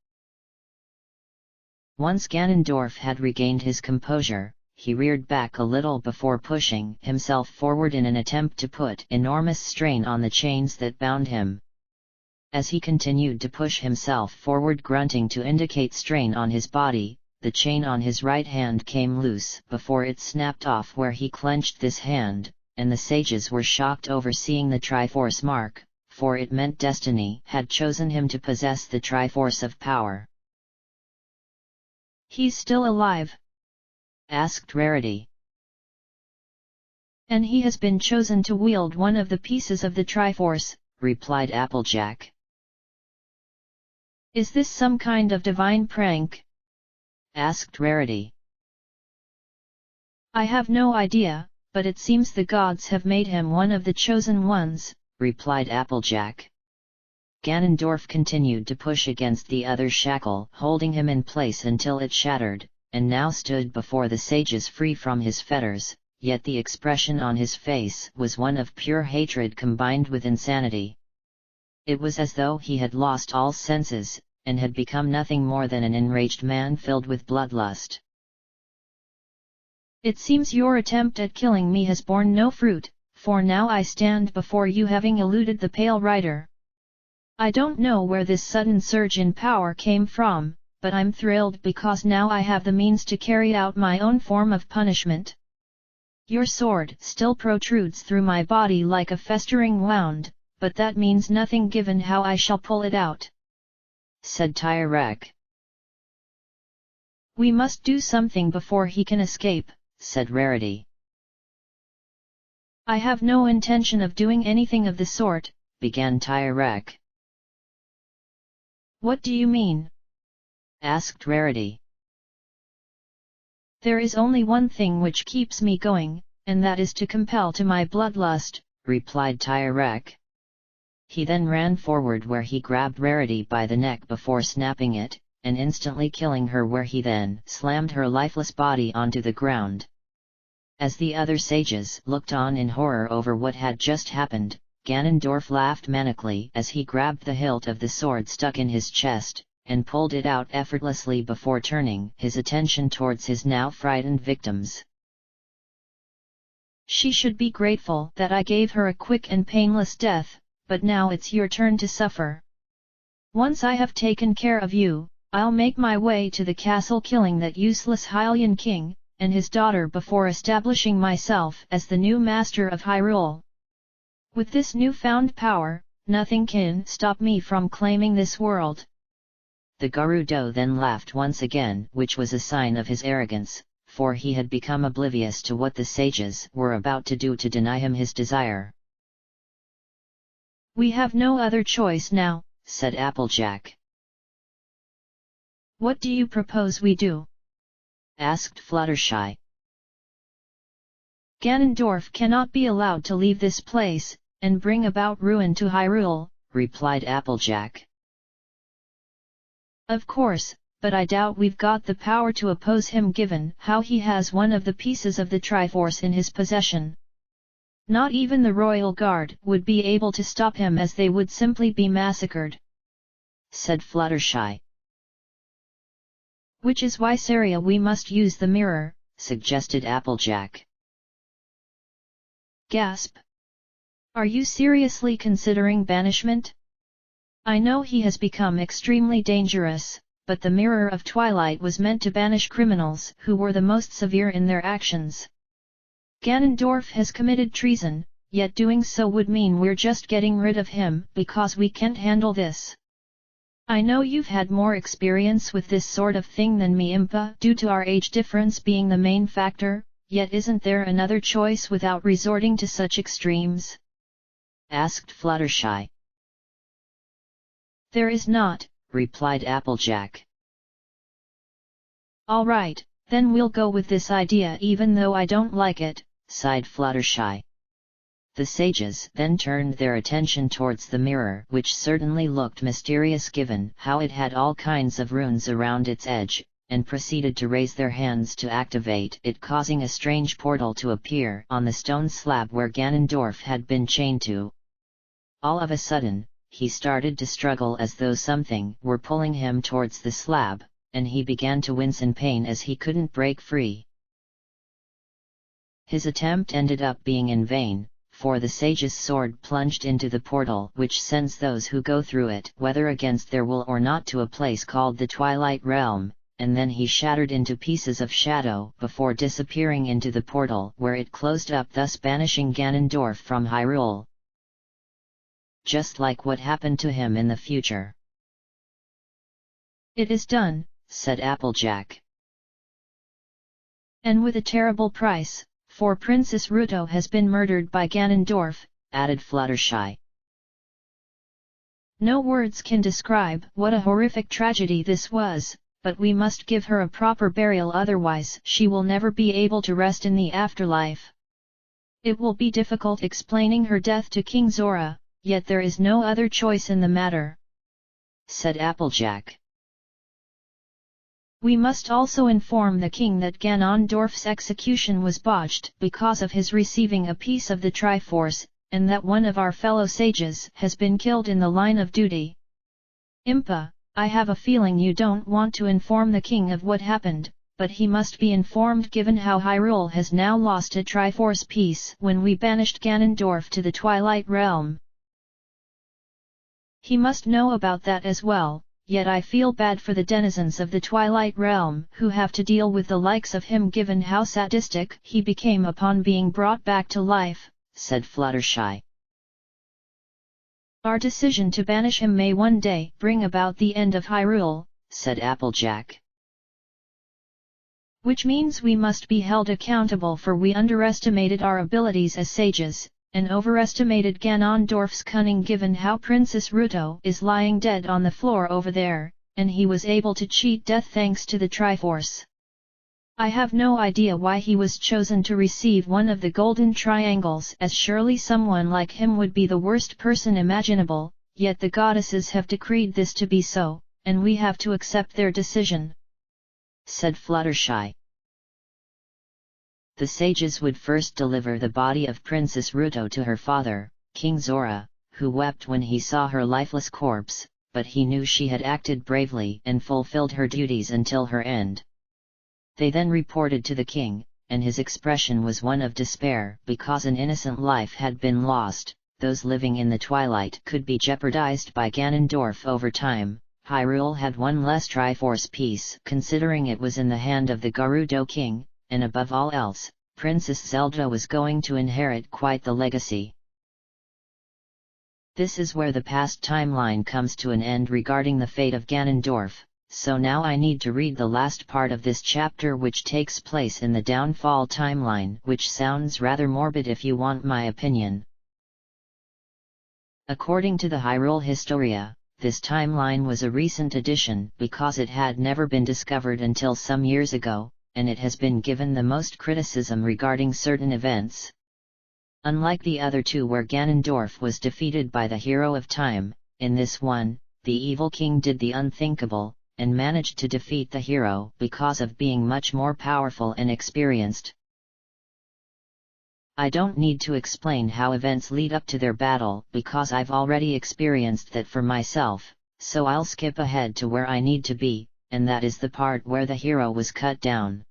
Once Ganondorf had regained his composure, he reared back a little before pushing himself forward in an attempt to put enormous strain on the chains that bound him. As he continued to push himself forward, grunting to indicate strain on his body, the chain on his right hand came loose before it snapped off where he clenched this hand, and the sages were shocked over seeing the Triforce mark, for it meant destiny had chosen him to possess the Triforce of power. He's still alive? asked Rarity. And he has been chosen to wield one of the pieces of the Triforce, replied Applejack. Is this some kind of divine prank? asked Rarity. I have no idea, but it seems the gods have made him one of the chosen ones, replied Applejack. Ganondorf continued to push against the other shackle, holding him in place until it shattered, and now stood before the sages free from his fetters, yet the expression on his face was one of pure hatred combined with insanity. It was as though he had lost all senses, and had become nothing more than an enraged man filled with bloodlust. It seems your attempt at killing me has borne no fruit, for now I stand before you having eluded the Pale Rider. I don't know where this sudden surge in power came from, but I'm thrilled because now I have the means to carry out my own form of punishment. Your sword still protrudes through my body like a festering wound, but that means nothing given how I shall pull it out," said Tyrek. We must do something before he can escape, said Rarity. I have no intention of doing anything of the sort, began Tyrek. What do you mean? asked Rarity. There is only one thing which keeps me going, and that is to compel to my bloodlust, replied Tyrek. He then ran forward where he grabbed Rarity by the neck before snapping it, and instantly killing her, where he then slammed her lifeless body onto the ground. As the other sages looked on in horror over what had just happened, Ganondorf laughed manically as he grabbed the hilt of the sword stuck in his chest, and pulled it out effortlessly before turning his attention towards his now frightened victims. She should be grateful that I gave her a quick and painless death, but now it's your turn to suffer. Once I have taken care of you, I'll make my way to the castle, killing that useless Hylian king and his daughter before establishing myself as the new master of Hyrule. With this newfound power, nothing can stop me from claiming this world. The Gerudo then laughed once again, which was a sign of his arrogance, for he had become oblivious to what the sages were about to do to deny him his desire. We have no other choice now, said Applejack. What do you propose we do? asked Fluttershy. Ganondorf cannot be allowed to leave this place, and bring about ruin to Hyrule, replied Applejack. Of course, but I doubt we've got the power to oppose him given how he has one of the pieces of the Triforce in his possession. Not even the Royal Guard would be able to stop him, as they would simply be massacred, said Fluttershy. Which is why, Saria, we must use the mirror, suggested Applejack. Gasp! Are you seriously considering banishment? I know he has become extremely dangerous, but the Mirror of Twilight was meant to banish criminals who were the most severe in their actions. Ganondorf has committed treason, yet doing so would mean we're just getting rid of him because we can't handle this. I know you've had more experience with this sort of thing than me, Impa, due to our age difference being the main factor, yet isn't there another choice without resorting to such extremes? asked Fluttershy. There is not, replied Applejack. All right, then we'll go with this idea even though I don't like it, sighed Fluttershy. The sages then turned their attention towards the mirror, which certainly looked mysterious given how it had all kinds of runes around its edge, and proceeded to raise their hands to activate it, causing a strange portal to appear on the stone slab where Ganondorf had been chained to. All of a sudden, he started to struggle as though something were pulling him towards the slab, and he began to wince in pain as he couldn't break free. His attempt ended up being in vain, for the sage's sword plunged into the portal, which sends those who go through it, whether against their will or not, to a place called the Twilight Realm, and then he shattered into pieces of shadow before disappearing into the portal where it closed up, thus banishing Ganondorf from Hyrule. Just like what happened to him in the future. It is done, said Applejack. And with a terrible price, for Princess Ruto has been murdered by Ganondorf, added Fluttershy. No words can describe what a horrific tragedy this was, but we must give her a proper burial, otherwise she will never be able to rest in the afterlife. It will be difficult explaining her death to King Zora, yet there is no other choice in the matter, said Applejack. We must also inform the king that Ganondorf's execution was botched because of his receiving a piece of the Triforce, and that one of our fellow sages has been killed in the line of duty. Impa, I have a feeling you don't want to inform the king of what happened, but he must be informed given how Hyrule has now lost a Triforce piece when we banished Ganondorf to the Twilight Realm. He must know about that as well. Yet I feel bad for the denizens of the Twilight Realm who have to deal with the likes of him given how sadistic he became upon being brought back to life, said Fluttershy. Our decision to banish him may one day bring about the end of Hyrule, said Applejack. Which means we must be held accountable for we underestimated our abilities as sages, and overestimated Ganondorf's cunning given how Princess Ruto is lying dead on the floor over there, and he was able to cheat death thanks to the Triforce. I have no idea why he was chosen to receive one of the golden triangles, as surely someone like him would be the worst person imaginable, yet the goddesses have decreed this to be so, and we have to accept their decision," said Fluttershy. The sages would first deliver the body of Princess Ruto to her father, King Zora, who wept when he saw her lifeless corpse, but he knew she had acted bravely and fulfilled her duties until her end. They then reported to the king, and his expression was one of despair because an innocent life had been lost. Those living in the twilight could be jeopardized by Ganondorf over time. Hyrule had one less Triforce piece considering it was in the hand of the Gerudo king, and above all else, Princess Zelda was going to inherit quite the legacy. This is where the past timeline comes to an end regarding the fate of Ganondorf, so now I need to read the last part of this chapter which takes place in the downfall timeline, which sounds rather morbid if you want my opinion. According to the Hyrule Historia, this timeline was a recent addition because it had never been discovered until some years ago, and it has been given the most criticism regarding certain events. Unlike the other two where Ganondorf was defeated by the Hero of Time, in this one, the evil king did the unthinkable, and managed to defeat the hero because of being much more powerful and experienced. I don't need to explain how events lead up to their battle because I've already experienced that for myself, so I'll skip ahead to where I need to be, and that is the part where the hero was cut down.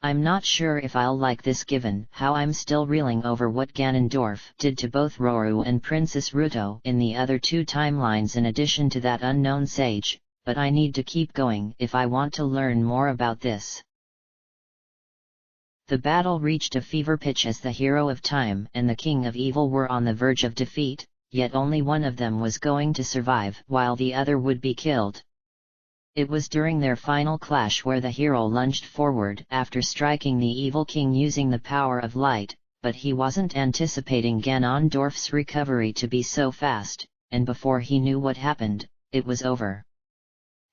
I'm not sure if I'll like this given how I'm still reeling over what Ganondorf did to both Roru and Princess Ruto in the other two timelines in addition to that unknown sage, but I need to keep going if I want to learn more about this. The battle reached a fever pitch as the Hero of Time and the King of Evil were on the verge of defeat, yet only one of them was going to survive while the other would be killed. It was during their final clash where the hero lunged forward after striking the evil king using the power of light, but he wasn't anticipating Ganondorf's recovery to be so fast, and before he knew what happened, it was over.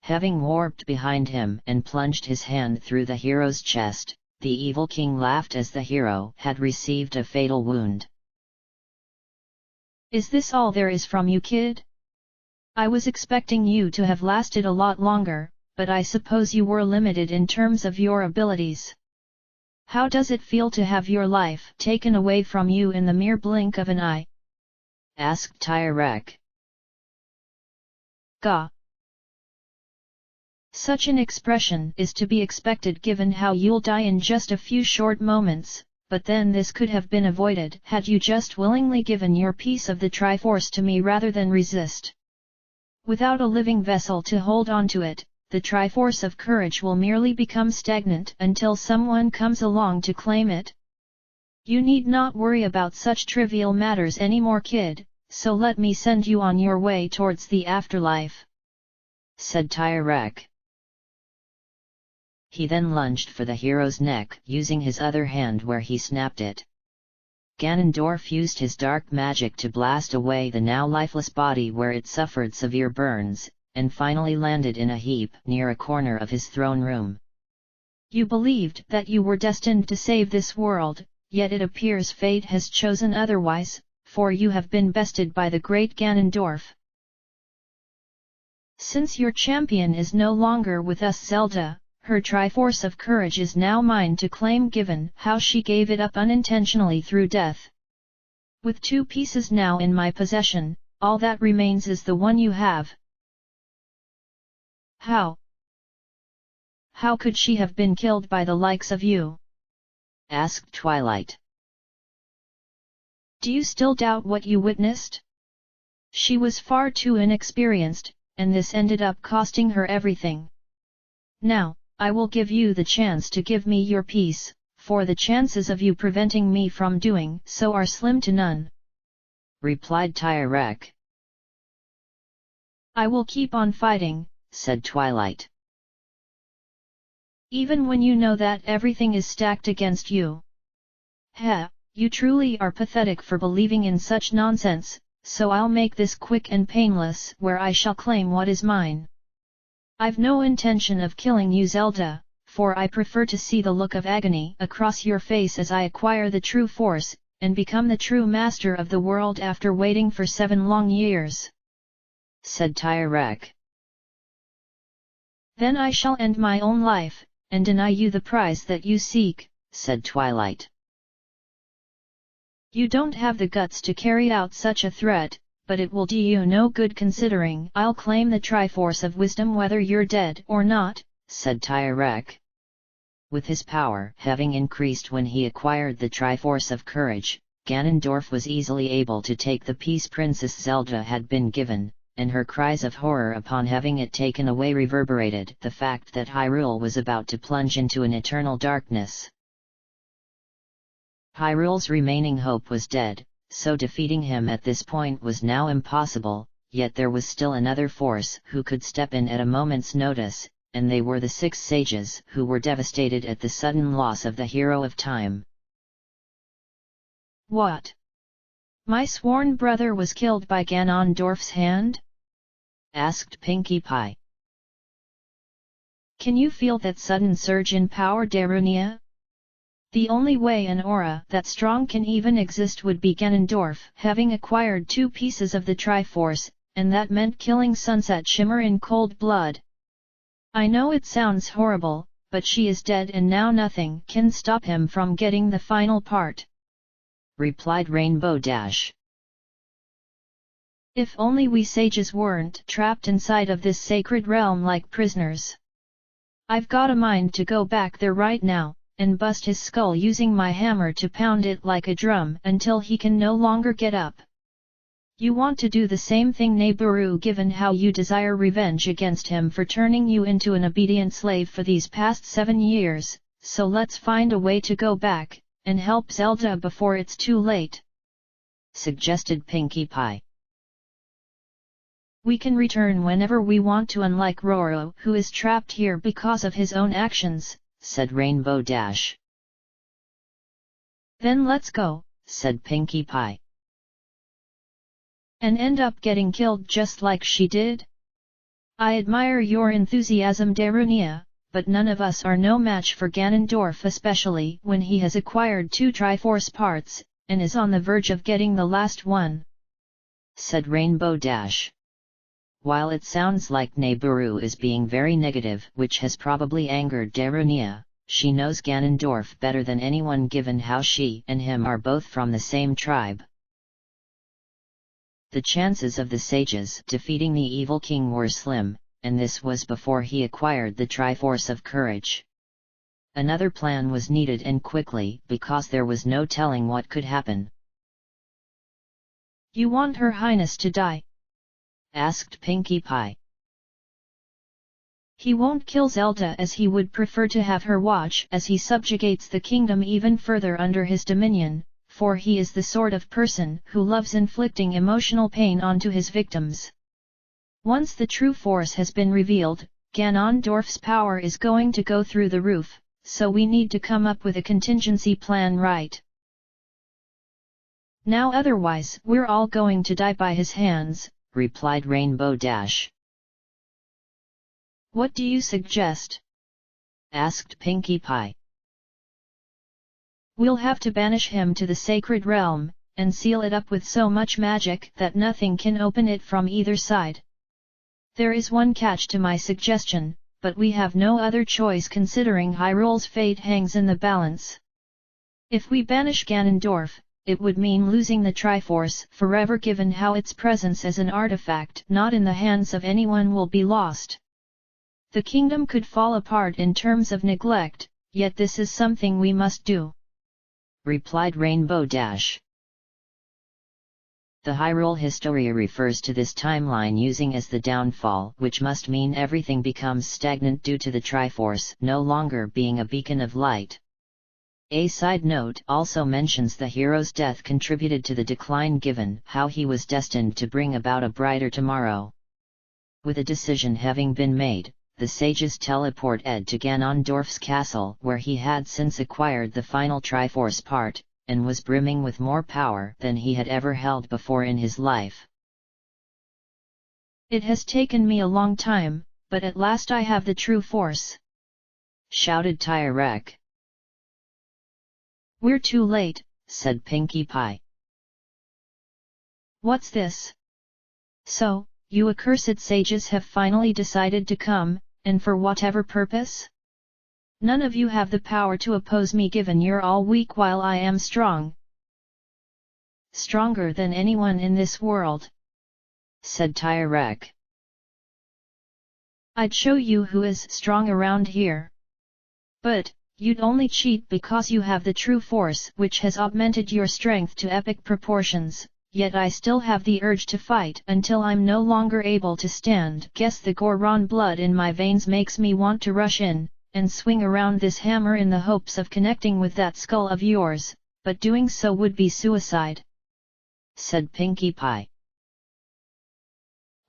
Having warped behind him and plunged his hand through the hero's chest, the evil king laughed as the hero had received a fatal wound. "Is this all there is from you, kid? I was expecting you to have lasted a lot longer, but I suppose you were limited in terms of your abilities. How does it feel to have your life taken away from you in the mere blink of an eye?" asked Tyrek. Gah! Such an expression is to be expected given how you'll die in just a few short moments, but then this could have been avoided had you just willingly given your piece of the Triforce to me rather than resist. Without a living vessel to hold onto it, the Triforce of Courage will merely become stagnant until someone comes along to claim it. You need not worry about such trivial matters anymore, kid, so let me send you on your way towards the afterlife," said Tyrek. He then lunged for the hero's neck using his other hand where he snapped it. Ganondorf used his dark magic to blast away the now lifeless body where it suffered severe burns, and finally landed in a heap near a corner of his throne room. "You believed that you were destined to save this world, yet it appears fate has chosen otherwise, for you have been bested by the great Ganondorf. Since your champion is no longer with us, Zelda, her Triforce of Courage is now mine to claim given how she gave it up unintentionally through death. With two pieces now in my possession, all that remains is the one you have." "How could she have been killed by the likes of you?" asked Twilight. "Do you still doubt what you witnessed? She was far too inexperienced, and this ended up costing her everything. Now, I will give you the chance to give me your piece, for the chances of you preventing me from doing so are slim to none," replied Tyrek. "I will keep on fighting," said Twilight. Even when you know that everything is stacked against you. Heh, you truly are pathetic for believing in such nonsense, so I'll make this quick and painless where I shall claim what is mine. I've no intention of killing you, Zelda, for I prefer to see the look of agony across your face as I acquire the true force, and become the true master of the world after waiting for 7 long years," said Tyrek. "Then I shall end my own life, and deny you the prize that you seek," said Twilight. "You don't have the guts to carry out such a threat, but it will do you no good considering I'll claim the Triforce of Wisdom whether you're dead or not," said Tyrek. With his power having increased when he acquired the Triforce of Courage, Ganondorf was easily able to take the piece Princess Zelda had been given, and her cries of horror upon having it taken away reverberated the fact that Hyrule was about to plunge into an eternal darkness. Hyrule's remaining hope was dead, so defeating him at this point was now impossible, yet there was still another force who could step in at a moment's notice, and they were the 6 sages who were devastated at the sudden loss of the Hero of Time. "What? My sworn brother was killed by Ganondorf's hand?" asked Pinkie Pie. "Can you feel that sudden surge in power, Darunia? The only way an aura that strong can even exist would be Ganondorf having acquired 2 pieces of the Triforce, and that meant killing Sunset Shimmer in cold blood. I know it sounds horrible, but she is dead and now nothing can stop him from getting the final part," replied Rainbow Dash. "If only we sages weren't trapped inside of this sacred realm like prisoners. I've got a mind to go back there right now, and bust his skull using my hammer to pound it like a drum until he can no longer get up. You want to do the same thing, Naburu, given how you desire revenge against him for turning you into an obedient slave for these past 7 years, so let's find a way to go back, and help Zelda before it's too late," suggested Pinkie Pie. "We can return whenever we want to, unlike Roro, who is trapped here because of his own actions," said Rainbow Dash. "Then let's go," said Pinkie Pie. "And end up getting killed just like she did? I admire your enthusiasm, Darunia, but none of us are no match for Ganondorf, especially when he has acquired 2 Triforce parts, and is on the verge of getting the last one," said Rainbow Dash. While it sounds like Naburu is being very negative, which has probably angered Darunia, she knows Ganondorf better than anyone given how she and him are both from the same tribe. The chances of the sages defeating the evil king were slim, and this was before he acquired the Triforce of Courage. Another plan was needed, and quickly, because there was no telling what could happen. "You want Her Highness to die?" asked Pinkie Pie. "He won't kill Zelda, as he would prefer to have her watch as he subjugates the kingdom even further under his dominion, for he is the sort of person who loves inflicting emotional pain onto his victims. Once the true force has been revealed, Ganondorf's power is going to go through the roof, so we need to come up with a contingency plan right now, otherwise we're all going to die by his hands," replied Rainbow Dash. "What do you suggest?" asked Pinkie Pie. "We'll have to banish him to the sacred realm, and seal it up with so much magic that nothing can open it from either side. There is one catch to my suggestion, but we have no other choice considering Hyrule's fate hangs in the balance. If we banish Ganondorf, it would mean losing the Triforce forever, given how its presence as an artifact not in the hands of anyone will be lost. The kingdom could fall apart in terms of neglect, yet this is something we must do," replied Rainbow Dash. The Hyrule Historia refers to this timeline using as the downfall, which must mean everything becomes stagnant due to the Triforce no longer being a beacon of light. A side note also mentions the hero's death contributed to the decline, given how he was destined to bring about a brighter tomorrow. With a decision having been made, the sages teleported to Ganondorf's castle, where he had since acquired the final Triforce part, and was brimming with more power than he had ever held before in his life. "It has taken me a long time, but at last I have the true force!" shouted Tyrek. "We're too late," said Pinkie Pie. "What's this? So, you accursed sages have finally decided to come, and for whatever purpose? None of you have the power to oppose me, given you're all weak while I am strong. Stronger than anyone in this world," said Tyrek. "I'd show you who is strong around here. But, you'd only cheat because you have the true force, which has augmented your strength to epic proportions. Yet I still have the urge to fight until I'm no longer able to stand. Guess the Goron blood in my veins makes me want to rush in, and swing around this hammer in the hopes of connecting with that skull of yours, but doing so would be suicide," said Pinkie Pie.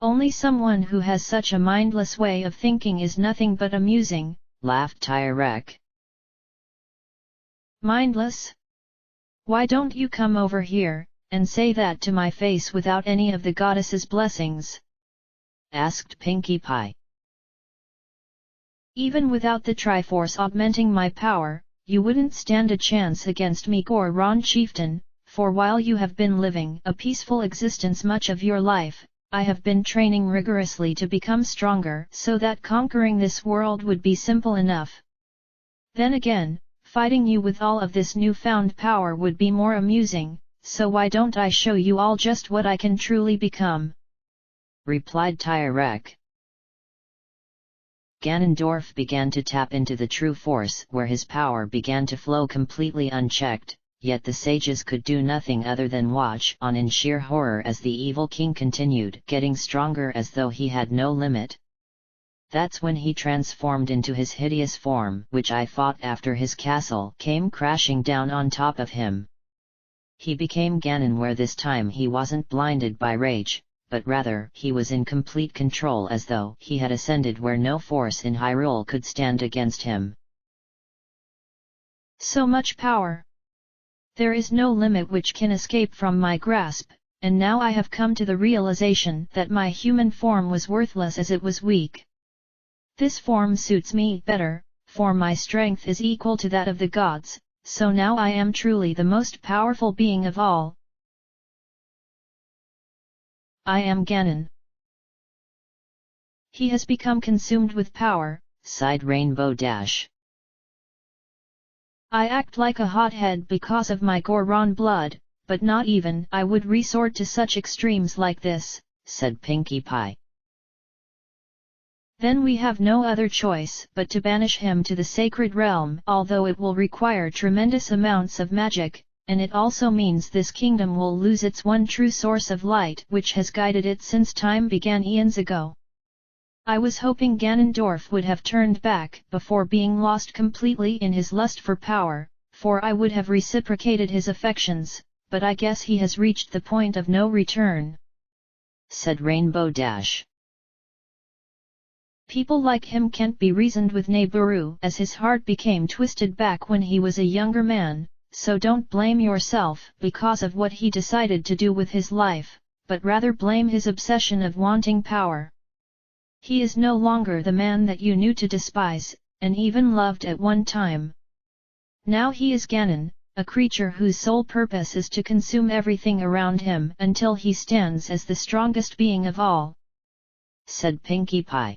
"Only someone who has such a mindless way of thinking is nothing but amusing," laughed Tyrek. "Mindless? Why don't you come over here, and say that to my face without any of the goddess's blessings?" asked Pinkie Pie. "Even without the Triforce augmenting my power, you wouldn't stand a chance against me, Goron chieftain, for while you have been living a peaceful existence much of your life, I have been training rigorously to become stronger so that conquering this world would be simple enough. Then again, fighting you with all of this newfound power would be more amusing, so why don't I show you all just what I can truly become?" replied Tyrek. Ganondorf began to tap into the true force, where his power began to flow completely unchecked, yet the sages could do nothing other than watch on in sheer horror as the evil king continued getting stronger as though he had no limit. That's when he transformed into his hideous form, which I fought after his castle came crashing down on top of him. He became Ganon, where this time he wasn't blinded by rage, but rather he was in complete control, as though he had ascended where no force in Hyrule could stand against him. "So much power! There is no limit which can escape from my grasp, and now I have come to the realization that my human form was worthless as it was weak. This form suits me better, for my strength is equal to that of the gods, so now I am truly the most powerful being of all. I am Ganon." "He has become consumed with power," sighed Rainbow Dash. "I act like a hothead because of my Goron blood, but not even I would resort to such extremes like this," said Pinkie Pie. "Then we have no other choice but to banish him to the sacred realm, although it will require tremendous amounts of magic, and it also means this kingdom will lose its one true source of light which has guided it since time began eons ago. I was hoping Ganondorf would have turned back before being lost completely in his lust for power, for I would have reciprocated his affections, but I guess he has reached the point of no return," said Rainbow Dash. "People like him can't be reasoned with, Naburu, as his heart became twisted back when he was a younger man, so don't blame yourself because of what he decided to do with his life, but rather blame his obsession of wanting power. He is no longer the man that you knew to despise, and even loved at one time. Now he is Ganon, a creature whose sole purpose is to consume everything around him until he stands as the strongest being of all," said Pinkie Pie.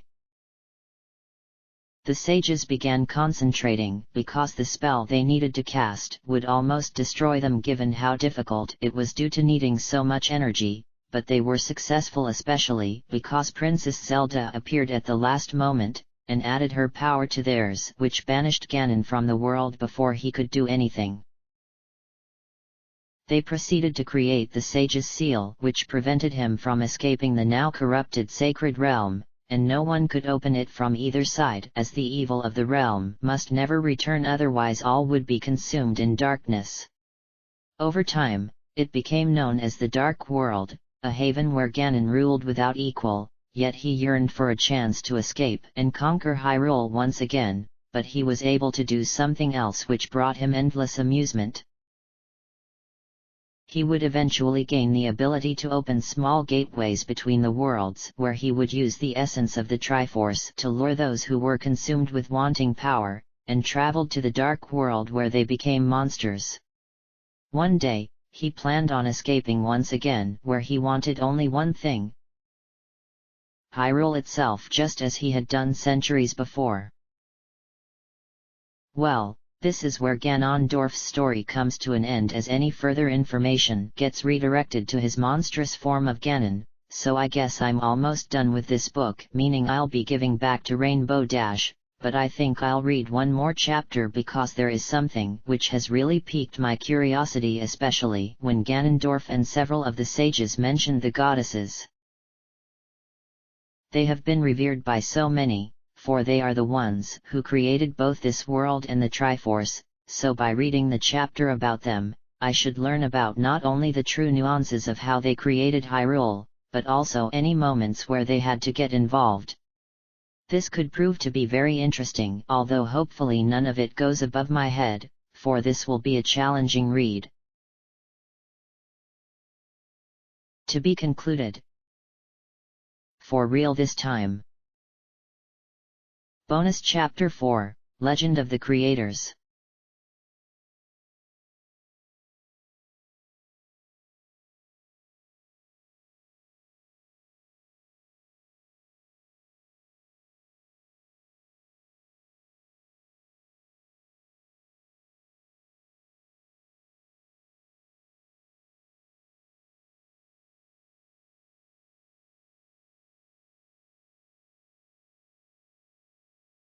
The sages began concentrating because the spell they needed to cast would almost destroy them given how difficult it was due to needing so much energy, but they were successful especially because Princess Zelda appeared at the last moment, and added her power to theirs, which banished Ganon from the world before he could do anything. They proceeded to create the Sage's Seal, which prevented him from escaping the now corrupted sacred realm, and no one could open it from either side, as the evil of the realm must never return, otherwise all would be consumed in darkness. Over time, it became known as the Dark World, a haven where Ganon ruled without equal, yet he yearned for a chance to escape and conquer Hyrule once again, but he was able to do something else which brought him endless amusement. He would eventually gain the ability to open small gateways between the worlds, where he would use the essence of the Triforce to lure those who were consumed with wanting power, and traveled to the Dark World where they became monsters. One day, he planned on escaping once again, where he wanted only one thing: Hyrule itself, just as he had done centuries before. Well, this is where Ganondorf's story comes to an end, as any further information gets redirected to his monstrous form of Ganon, so I guess I'm almost done with this book, meaning I'll be giving back to Rainbow Dash, but I think I'll read one more chapter because there is something which has really piqued my curiosity, especially when Ganondorf and several of the sages mentioned the goddesses. They have been revered by so many, for they are the ones who created both this world and the Triforce, so by reading the chapter about them, I should learn about not only the true nuances of how they created Hyrule, but also any moments where they had to get involved. This could prove to be very interesting, although hopefully none of it goes above my head, for this will be a challenging read. To be concluded. For real this time. Bonus Chapter 4, Legend of the Creators.